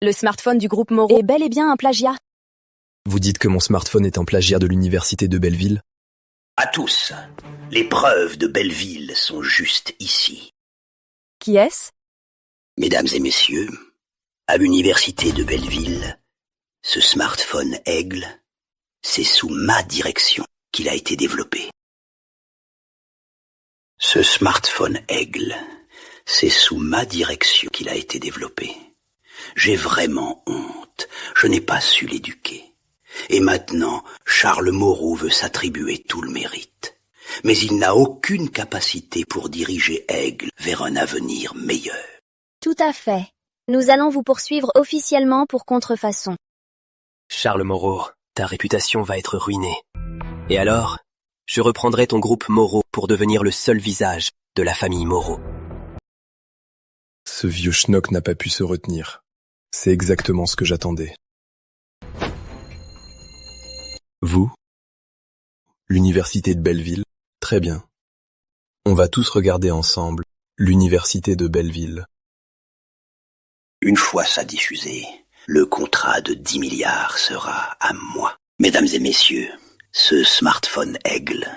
Le smartphone du groupe Moreau est bel et bien un plagiat. Vous dites que mon smartphone est un plagiat de l'université de Belleville? À tous, les preuves de Belleville sont juste ici. Qui est-ce? Mesdames et messieurs, à l'université de Belleville, ce smartphone Aigle, c'est sous ma direction qu'il a été développé. Ce smartphone Aigle, c'est sous ma direction qu'il a été développé. J'ai vraiment honte, je n'ai pas su l'éduquer. Et maintenant, Charles Moreau veut s'attribuer tout le mérite. Mais il n'a aucune capacité pour diriger Aigle vers un avenir meilleur. Tout à fait. Nous allons vous poursuivre officiellement pour contrefaçon. Charles Moreau, ta réputation va être ruinée. Et alors, je reprendrai ton groupe Moreau pour devenir le seul visage de la famille Moreau. Ce vieux schnock n'a pas pu se retenir. C'est exactement ce que j'attendais. Vous? L'université de Belleville? Très bien. On va tous regarder ensemble l'université de Belleville. Une fois ça diffusé, le contrat de 10 milliards sera à moi. Mesdames et messieurs, ce smartphone Aigle,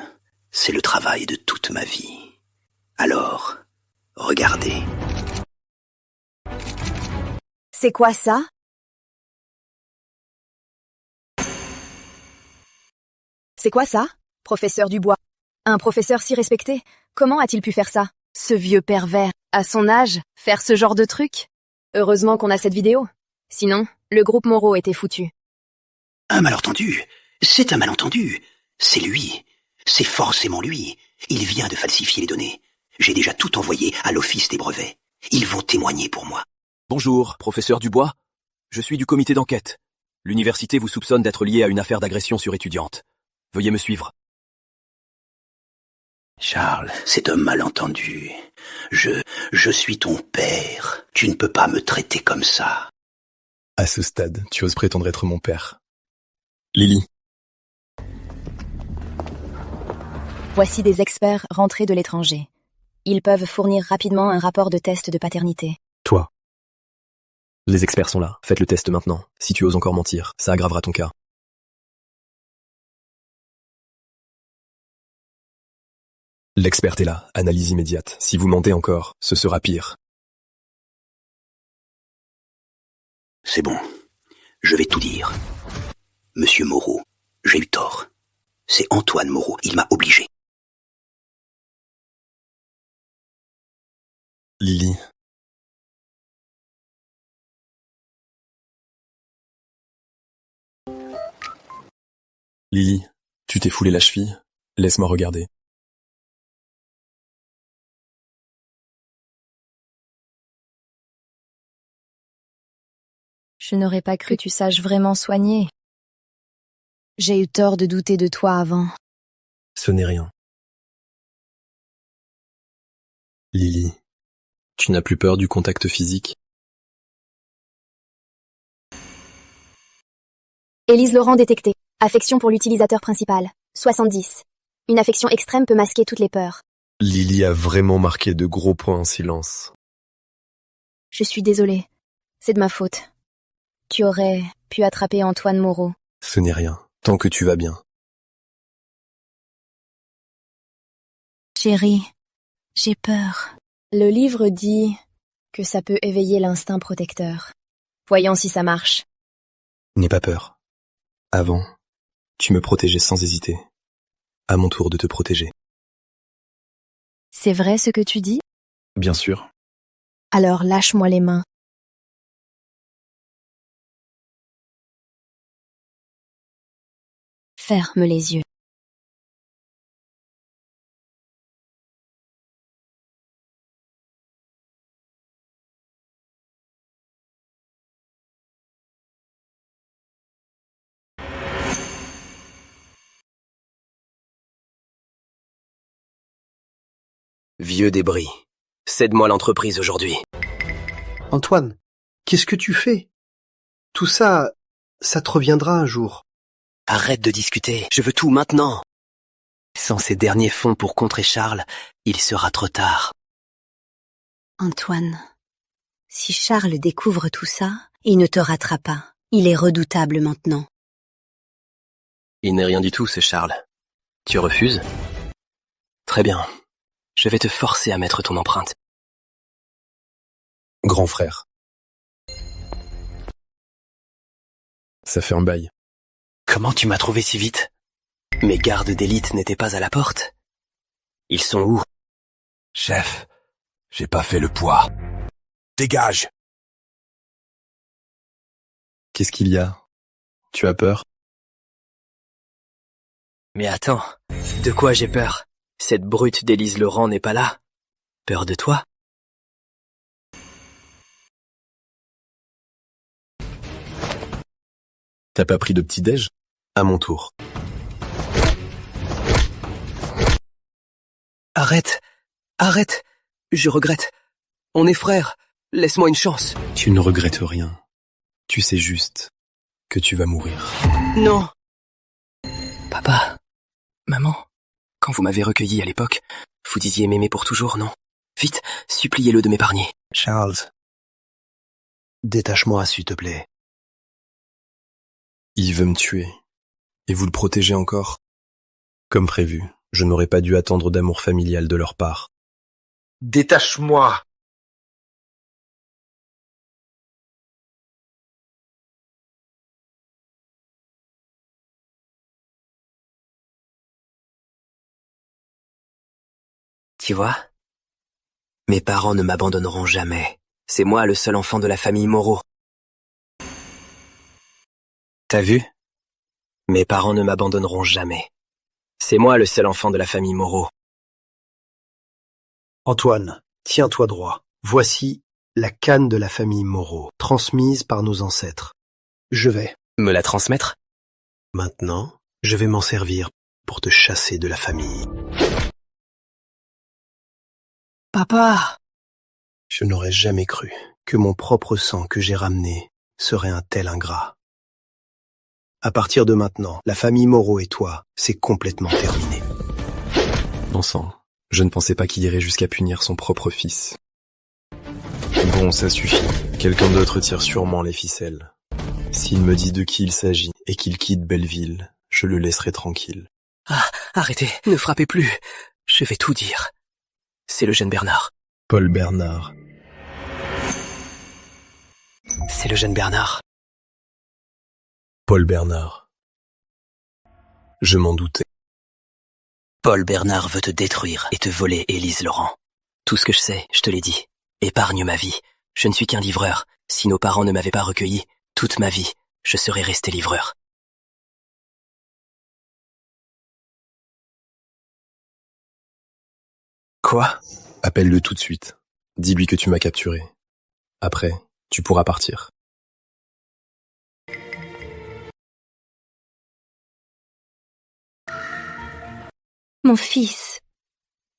c'est le travail de toute ma vie. Alors, regardez. C'est quoi ça? C'est quoi ça, professeur Dubois? Un professeur si respecté, comment a-t-il pu faire ça? Ce vieux pervers, à son âge, faire ce genre de truc? Heureusement qu'on a cette vidéo. Sinon, le groupe Moreau était foutu. Un malentendu. C'est un malentendu. C'est lui. C'est forcément lui. Il vient de falsifier les données. J'ai déjà tout envoyé à l'office des brevets. Ils vont témoigner pour moi. Bonjour, professeur Dubois. Je suis du comité d'enquête. L'université vous soupçonne d'être lié à une affaire d'agression sur étudiante. Veuillez me suivre. Charles, c'est un malentendu. Je suis ton père. Tu ne peux pas me traiter comme ça. À ce stade, tu oses prétendre être mon père. Lily. Voici des experts rentrés de l'étranger. Ils peuvent fournir rapidement un rapport de test de paternité. Toi. Les experts sont là. Faites le test maintenant. Si tu oses encore mentir, ça aggravera ton cas. L'expert est là. Analyse immédiate. Si vous mentez encore, ce sera pire. C'est bon. Je vais tout dire. Monsieur Moreau, j'ai eu tort. C'est Antoine Moreau. Il m'a obligé. Lily. Lily, tu t'es foulé la cheville? Laisse-moi regarder. Je n'aurais pas cru que tu saches vraiment soigner. J'ai eu tort de douter de toi avant. Ce n'est rien. Lily, tu n'as plus peur du contact physique? Élise Laurent détectée. Affection pour l'utilisateur principal. 70. Une affection extrême peut masquer toutes les peurs. Lily a vraiment marqué de gros points en silence. Je suis désolée. C'est de ma faute. Tu aurais pu attraper Antoine Moreau. Ce n'est rien, tant que tu vas bien. Chérie, j'ai peur. Le livre dit que ça peut éveiller l'instinct protecteur. Voyons si ça marche. N'aie pas peur. Avant, tu me protégeais sans hésiter. À mon tour de te protéger. C'est vrai ce que tu dis? Bien sûr. Alors lâche-moi les mains. Ferme les yeux. Vieux débris, cède-moi l'entreprise aujourd'hui. Antoine, qu'est-ce que tu fais? Tout ça, ça te reviendra un jour. Arrête de discuter, je veux tout maintenant. Sans ces derniers fonds pour contrer Charles, il sera trop tard. Antoine, si Charles découvre tout ça, il ne te ratera pas. Il est redoutable maintenant. Il n'est rien du tout, ce Charles. Tu refuses? Très bien. Je vais te forcer à mettre ton empreinte. Grand frère. Ça fait un bail. Comment tu m'as trouvé si vite? Mes gardes d'élite n'étaient pas à la porte. Ils sont où? Chef, j'ai pas fait le poids. Dégage! Qu'est-ce qu'il y a? Tu as peur? Mais attends, de quoi j'ai peur? Cette brute d'Élise Laurent n'est pas là. Peur de toi? T'as pas pris de petit-déj? À mon tour. Arrête! Arrête! Je regrette. On est frères. Laisse-moi une chance. Tu ne regrettes rien. Tu sais juste que tu vas mourir. Non! Papa, maman, quand vous m'avez recueilli à l'époque, vous disiez m'aimer pour toujours, non? Vite, suppliez-le de m'épargner. Charles, détache-moi, s'il te plaît. Il veut me tuer. Et vous le protégez encore? Comme prévu, je n'aurais pas dû attendre d'amour familial de leur part. Détache-moi! Tu vois? Mes parents ne m'abandonneront jamais. C'est moi le seul enfant de la famille Moreau. T'as vu? Mes parents ne m'abandonneront jamais. C'est moi le seul enfant de la famille Moreau. Antoine, tiens-toi droit. Voici la canne de la famille Moreau, transmise par nos ancêtres. Je vais. Me la transmettre? Maintenant, je vais m'en servir pour te chasser de la famille. Papa! Je n'aurais jamais cru que mon propre sang que j'ai ramené serait un tel ingrat. À partir de maintenant, la famille Moreau et toi, c'est complètement terminé. Bon sang, je ne pensais pas qu'il irait jusqu'à punir son propre fils. Bon, ça suffit. Quelqu'un d'autre tire sûrement les ficelles. S'il me dit de qui il s'agit et qu'il quitte Belleville, je le laisserai tranquille. Ah, arrêtez, ne frappez plus. Je vais tout dire. C'est le jeune Bernard. Paul Bernard. C'est le jeune Bernard. Paul Bernard. Je m'en doutais. Paul Bernard veut te détruire et te voler Élise Laurent. Tout ce que je sais, je te l'ai dit. Épargne ma vie. Je ne suis qu'un livreur. Si nos parents ne m'avaient pas recueilli, toute ma vie, je serais resté livreur. Quoi? Appelle-le tout de suite. Dis-lui que tu m'as capturé. Après, tu pourras partir. Mon fils,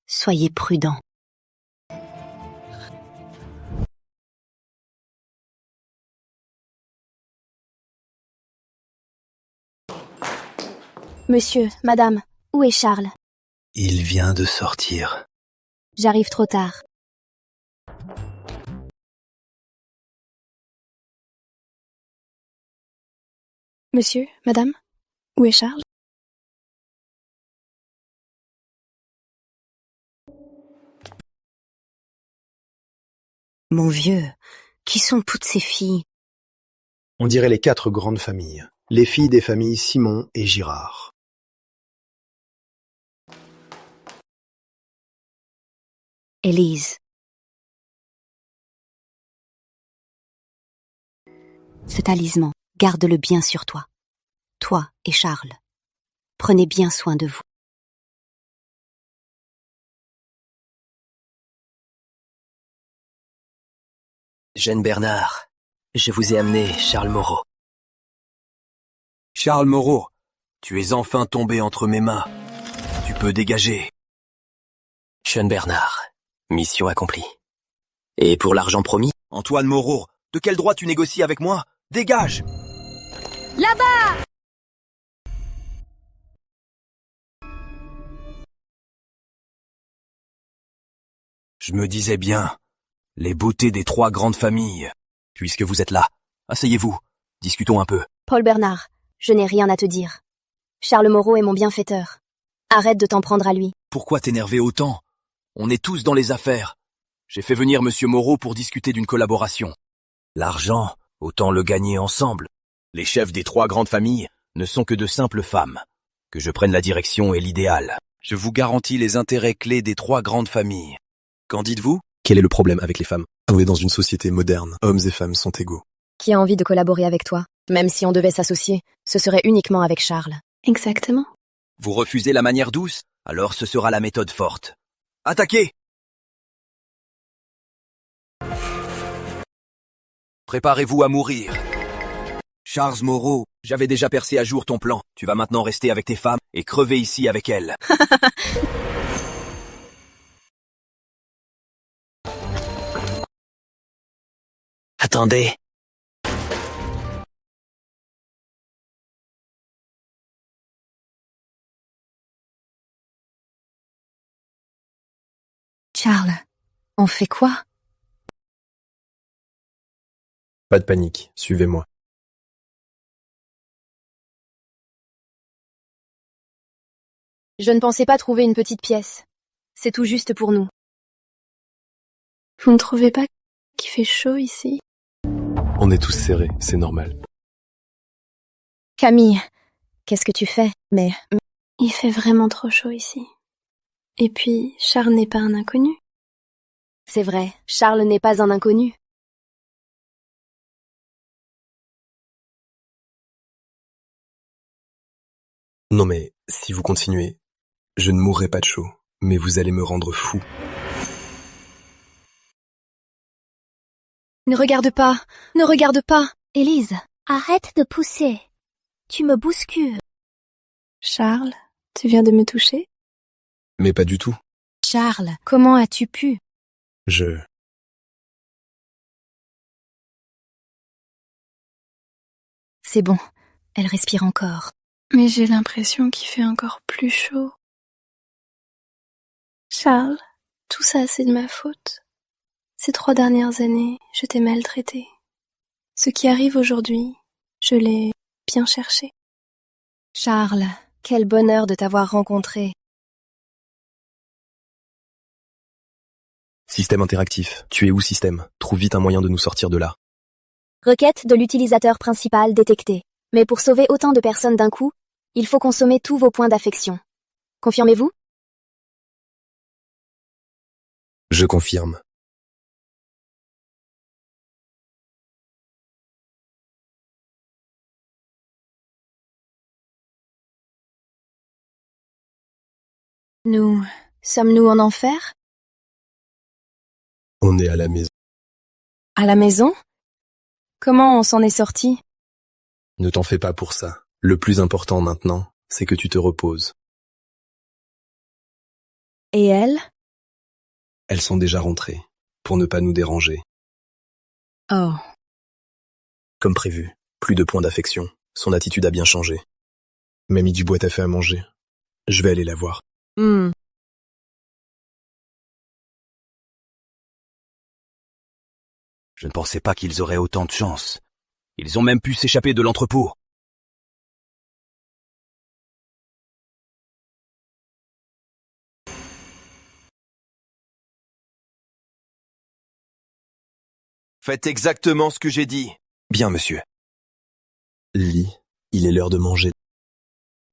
soyez prudent. Monsieur, madame, où est Charles? Il vient de sortir. J'arrive trop tard. Monsieur, madame, où est Charles? Mon vieux, qui sont toutes ces filles? On dirait les 4 grandes familles. Les filles des familles Simon et Girard. Élise. Ce talisman, garde-le bien sur toi. Toi et Charles. Prenez bien soin de vous. Jeune Bernard, je vous ai amené Charles Moreau. Charles Moreau, tu es enfin tombé entre mes mains. Tu peux dégager. Jeune Bernard, mission accomplie. Et pour l'argent promis? Antoine Moreau, de quel droit tu négocies avec moi? Dégage! Là-bas! Je me disais bien, les beautés des 3 grandes familles. Puisque vous êtes là, asseyez-vous, discutons un peu. Paul Bernard, je n'ai rien à te dire. Charles Moreau est mon bienfaiteur. Arrête de t'en prendre à lui. Pourquoi t'énerver autant? On est tous dans les affaires. J'ai fait venir Monsieur Moreau pour discuter d'une collaboration. L'argent, autant le gagner ensemble. Les chefs des 3 grandes familles ne sont que de simples femmes. Que je prenne la direction est l'idéal. Je vous garantis les intérêts clés des 3 grandes familles. Qu'en dites-vous? Quel est le problème avec les femmes? On est dans une société moderne. Hommes et femmes sont égaux. Qui a envie de collaborer avec toi? Même si on devait s'associer, ce serait uniquement avec Charles. Exactement. Vous refusez la manière douce? Alors ce sera la méthode forte. Attaquez! Préparez-vous à mourir. Charles Moreau, j'avais déjà percé à jour ton plan. Tu vas maintenant rester avec tes femmes et crever ici avec elles. Attendez. Charles, on fait quoi? Pas de panique, suivez-moi. Je ne pensais pas trouver une petite pièce. C'est tout juste pour nous. Vous ne trouvez pas qu'il fait chaud ici? On est tous serrés, c'est normal. Camille, qu'est-ce que tu fais? Mais... Il fait vraiment trop chaud ici. Et puis, Charles n'est pas un inconnu. C'est vrai, Charles n'est pas un inconnu. Non mais, si vous continuez, je ne mourrai pas de chaud, mais vous allez me rendre fou. Ne regarde pas, ne regarde pas. Élise, arrête de pousser. Tu me bouscules. Charles, tu viens de me toucher? Mais pas du tout. Charles, comment as-tu pu? C'est bon, elle respire encore. Mais j'ai l'impression qu'il fait encore plus chaud. Charles, tout ça c'est de ma faute. Ces 3 dernières années, je t'ai maltraité. Ce qui arrive aujourd'hui, je l'ai bien cherché. Charles, quel bonheur de t'avoir rencontré. Système interactif. Tu es où, système? Trouve vite un moyen de nous sortir de là. Requête de l'utilisateur principal détectée. Mais pour sauver autant de personnes d'un coup, il faut consommer tous vos points d'affection. Confirmez-vous? Je confirme. Sommes-nous en enfer? On est à la maison. À la maison? Comment on s'en est sorti? Ne t'en fais pas pour ça. Le plus important maintenant, c'est que tu te reposes. Et elles? Elles sont déjà rentrées, pour ne pas nous déranger. Oh. Comme prévu, plus de points d'affection. Son attitude a bien changé. Mamie Dubois t'a fait à manger. Je vais aller la voir. Je ne pensais pas qu'ils auraient autant de chance. Ils ont même pu s'échapper de l'entrepôt. Faites exactement ce que j'ai dit. Bien, monsieur. Lis, il est l'heure de manger.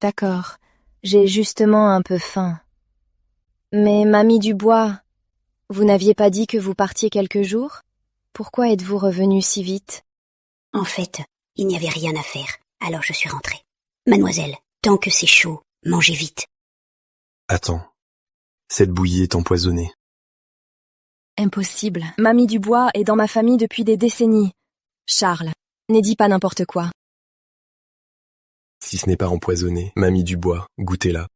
D'accord. J'ai justement un peu faim. Mais Mamie Dubois, vous n'aviez pas dit que vous partiez quelques jours? Pourquoi êtes-vous revenu si vite? En fait, il n'y avait rien à faire, alors je suis rentrée. Mademoiselle, tant que c'est chaud, mangez vite. Attends. Cette bouillie est empoisonnée. Impossible. Mamie Dubois est dans ma famille depuis des décennies. Charles, n'ai dis pas n'importe quoi. Si ce n'est pas empoisonné, Mamie Dubois, goûtez-la.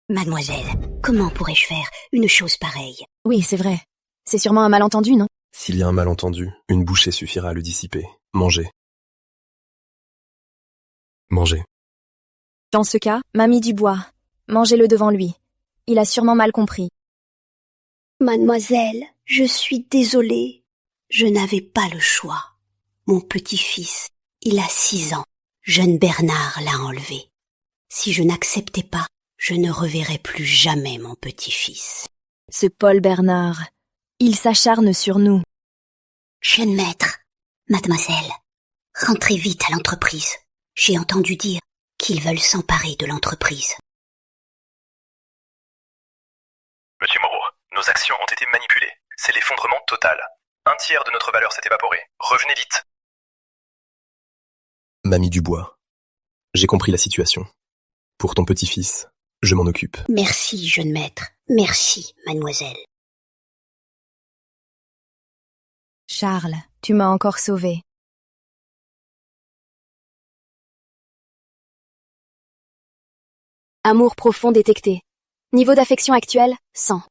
Mademoiselle, comment pourrais-je faire une chose pareille? Oui, c'est vrai. C'est sûrement un malentendu, non? S'il y a un malentendu, une bouchée suffira à le dissiper. Mangez. Mangez. Dans ce cas, Mamie Dubois, mangez-le devant lui. Il a sûrement mal compris. Mademoiselle, je suis désolée. Je n'avais pas le choix. Mon petit-fils, il a 6 ans. Jeune Bernard l'a enlevé. Si je n'acceptais pas, je ne reverrai plus jamais mon petit-fils. Ce Paul Bernard, il s'acharne sur nous. Jeune maître, mademoiselle, rentrez vite à l'entreprise. J'ai entendu dire qu'ils veulent s'emparer de l'entreprise. Monsieur Moreau, nos actions ont été manipulées. C'est l'effondrement total. 1/3 de notre valeur s'est évaporé. Revenez vite. Mamie Dubois, j'ai compris la situation. Pour ton petit-fils, je m'en occupe. Merci, jeune maître. Merci, mademoiselle. Charles, tu m'as encore sauvé. Amour profond détecté. Niveau d'affection actuel, 100.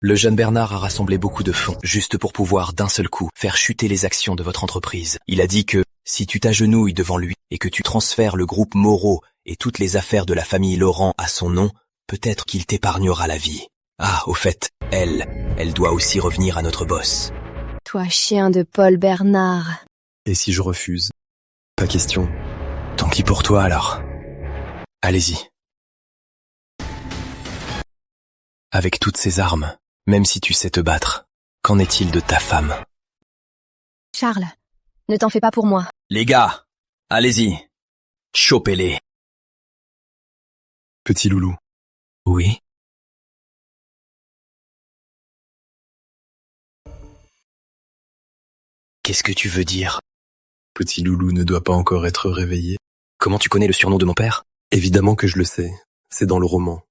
Le jeune Bernard a rassemblé beaucoup de fonds, juste pour pouvoir d'un seul coup faire chuter les actions de votre entreprise. Il a dit que, si tu t'agenouilles devant lui et que tu transfères le groupe Moreau et toutes les affaires de la famille Laurent à son nom, peut-être qu'il t'épargnera la vie. Ah, au fait, elle doit aussi revenir à notre boss. Toi, chien de Paul Bernard. Et si je refuse? Pas question. Tant pis pour toi alors. Allez-y. Avec toutes ces armes, même si tu sais te battre, qu'en est-il de ta femme? Charles, ne t'en fais pas pour moi. Les gars, allez-y. Chopez-les. Petit loulou. Oui? Qu'est-ce que tu veux dire? Petit loulou ne doit pas encore être réveillé. Comment tu connais le surnom de mon père? Évidemment que je le sais. C'est dans le roman.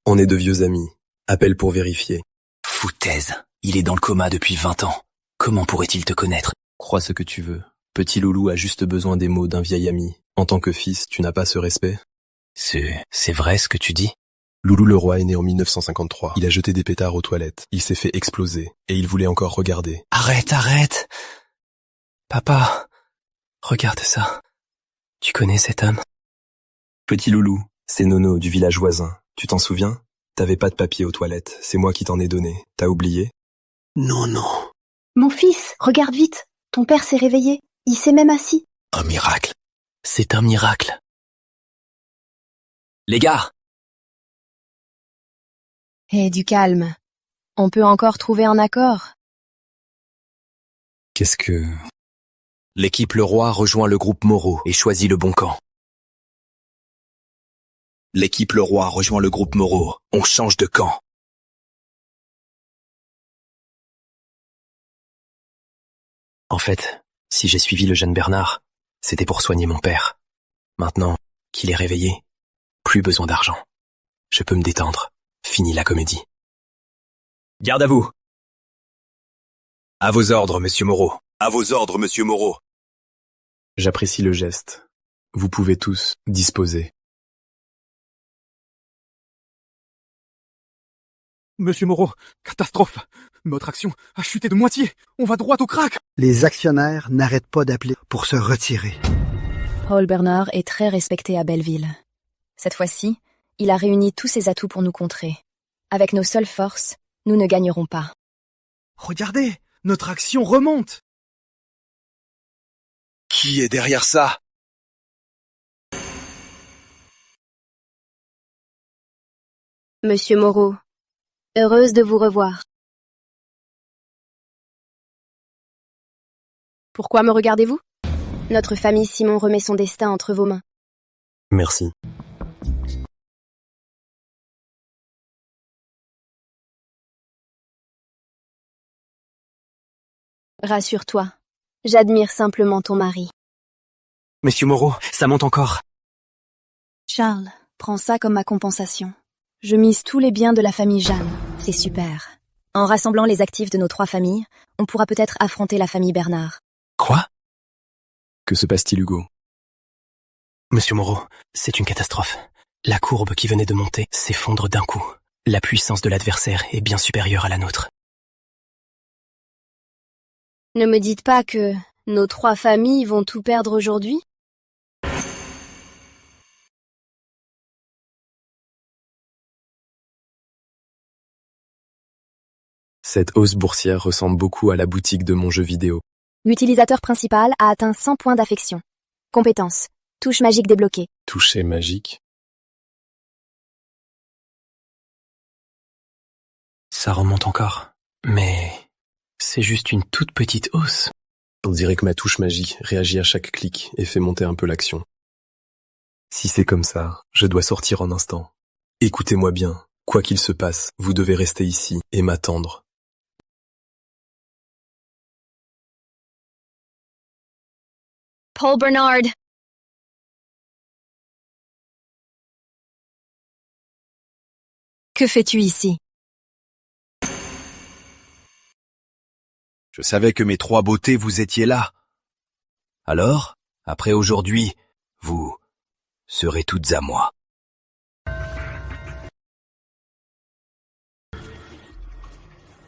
On est de vieux amis. Appelle pour vérifier. Foutaise. Il est dans le coma depuis 20 ans. Comment pourrait-il te connaître? Crois ce que tu veux. Petit loulou a juste besoin des mots d'un vieil ami. En tant que fils, tu n'as pas ce respect? C'est vrai ce que tu dis? Loulou le roi est né en 1953. Il a jeté des pétards aux toilettes. Il s'est fait exploser. Et il voulait encore regarder. Arrête, arrête. Papa, regarde ça. Tu connais cet homme? Petit Loulou, c'est Nono du village voisin. Tu t'en souviens? T'avais pas de papier aux toilettes. C'est moi qui t'en ai donné. T'as oublié? Non, non. Mon fils, regarde vite. Ton père s'est réveillé. Il s'est même assis. Un miracle. C'est un miracle. Les gars! Et du calme. On peut encore trouver un accord. Qu'est-ce que... L'équipe Le Roi rejoint le groupe Moreau et choisit le bon camp. L'équipe Le Roi rejoint le groupe Moreau. On change de camp. En fait, si j'ai suivi le jeune Bernard, c'était pour soigner mon père. Maintenant qu'il est réveillé, plus besoin d'argent. Je peux me détendre. Fini la comédie. Garde à vous. À vos ordres, monsieur Moreau. À vos ordres, monsieur Moreau. J'apprécie le geste. Vous pouvez tous disposer. Monsieur Moreau, catastrophe. Notre action a chuté de moitié. On va droit au crack. Les actionnaires n'arrêtent pas d'appeler pour se retirer. Paul Bernard est très respecté à Belleville. Cette fois-ci, il a réuni tous ses atouts pour nous contrer. Avec nos seules forces, nous ne gagnerons pas. Regardez, notre action remonte. Qui est derrière ça? Monsieur Moreau, heureuse de vous revoir. Pourquoi me regardez-vous? Notre famille Simon remet son destin entre vos mains. Merci. Rassure-toi, j'admire simplement ton mari. Monsieur Moreau, ça monte encore. Charles, prends ça comme ma compensation. Je mise tous les biens de la famille Jeanne. C'est super. En rassemblant les actifs de nos 3 familles, on pourra peut-être affronter la famille Bernard. Quoi? Que se passe-t-il, Hugo? Monsieur Moreau, c'est une catastrophe. La courbe qui venait de monter s'effondre d'un coup. La puissance de l'adversaire est bien supérieure à la nôtre. Ne me dites pas que nos 3 familles vont tout perdre aujourd'hui? Cette hausse boursière ressemble beaucoup à la boutique de mon jeu vidéo. L'utilisateur principal a atteint 100 points d'affection. Compétences. Touche magique débloquée. Toucher magique. Ça remonte encore. Mais c'est juste une toute petite hausse. On dirait que ma touche magique réagit à chaque clic et fait monter un peu l'action. Si c'est comme ça, je dois sortir en instant. Écoutez-moi bien, quoi qu'il se passe, vous devez rester ici et m'attendre. Paul Bernard. Que fais-tu ici? Je savais que mes 3 beautés, vous étiez là. Alors, après aujourd'hui, vous serez toutes à moi.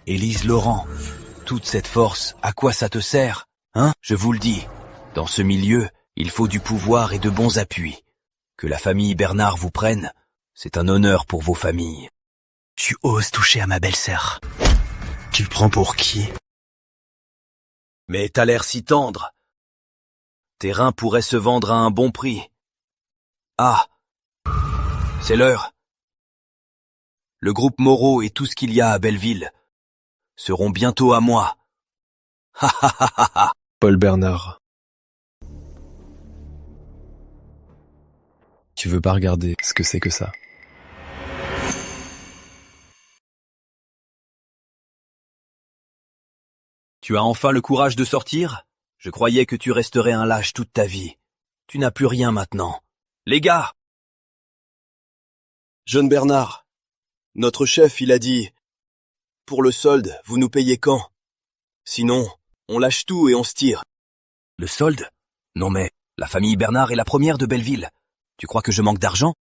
Élise Laurent, toute cette force, à quoi ça te sert? Hein? Je vous le dis, dans ce milieu, il faut du pouvoir et de bons appuis. Que la famille Bernard vous prenne, c'est un honneur pour vos familles. Tu oses toucher à ma belle-sœur. Tu le prends pour qui? Mais t'as l'air si tendre. Tes reins pourraient se vendre à un bon prix. Ah, c'est l'heure. Le groupe Moreau et tout ce qu'il y a à Belleville seront bientôt à moi. Ha ha ha ha ha. Paul Bernard. Tu veux pas regarder ce que c'est que ça? Tu as enfin le courage de sortir? Je croyais que tu resterais un lâche toute ta vie. Tu n'as plus rien maintenant. Les gars! Jeune Bernard, notre chef, il a dit « Pour le solde, vous nous payez quand? Sinon, on lâche tout et on se tire. » Le solde? Non mais, la famille Bernard est la première de Belleville. Tu crois que je manque d'argent?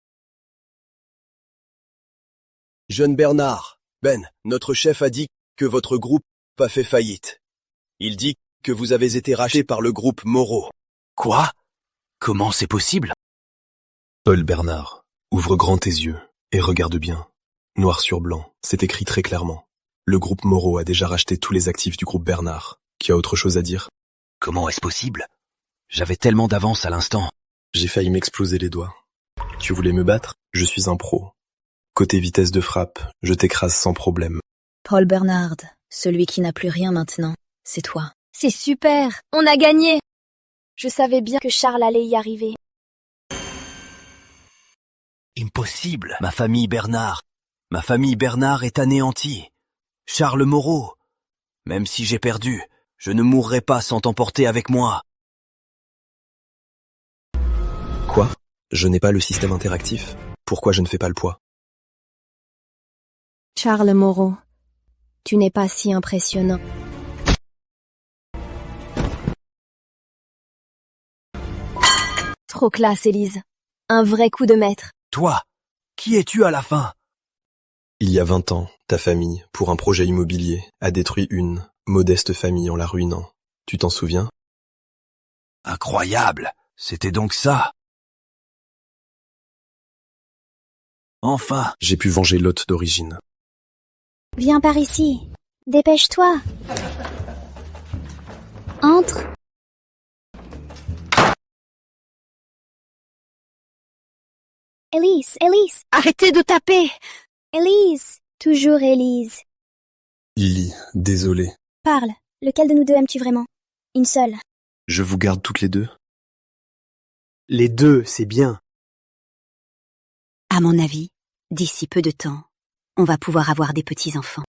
Jeune Bernard, Ben, notre chef a dit que votre groupe a fait faillite. Il dit que vous avez été racheté par le groupe Moreau. Quoi? Comment c'est possible? Paul Bernard, ouvre grand tes yeux et regarde bien. Noir sur blanc, c'est écrit très clairement. Le groupe Moreau a déjà racheté tous les actifs du groupe Bernard. Qui a autre chose à dire? Comment est-ce possible? J'avais tellement d'avance à l'instant. J'ai failli m'exploser les doigts. Tu voulais me battre? Je suis un pro. Côté vitesse de frappe, je t'écrase sans problème. Paul Bernard, celui qui n'a plus rien maintenant, c'est toi. C'est super, on a gagné. Je savais bien que Charles allait y arriver. Impossible. Ma famille Bernard est anéantie. Charles Moreau. Même si j'ai perdu, je ne mourrai pas sans t'emporter avec moi. Quoi? Je n'ai pas le système interactif? Pourquoi je ne fais pas le poids? Charles Moreau, tu n'es pas si impressionnant. Trop classe, Élise. Un vrai coup de maître. Toi, qui es-tu à la fin? Il y a 20 ans, ta famille, pour un projet immobilier, a détruit une modeste famille en la ruinant. Tu t'en souviens? Incroyable, c'était donc ça. Enfin, j'ai pu venger l'hôte d'origine. Viens par ici. Dépêche-toi. Entre. Élise. Arrêtez de taper! Élise. Toujours Élise. Lily, désolé. Parle. Lequel de nous deux aimes-tu vraiment? Une seule. Je vous garde toutes les deux? Les deux, c'est bien. À mon avis, d'ici peu de temps, on va pouvoir avoir des petits-enfants.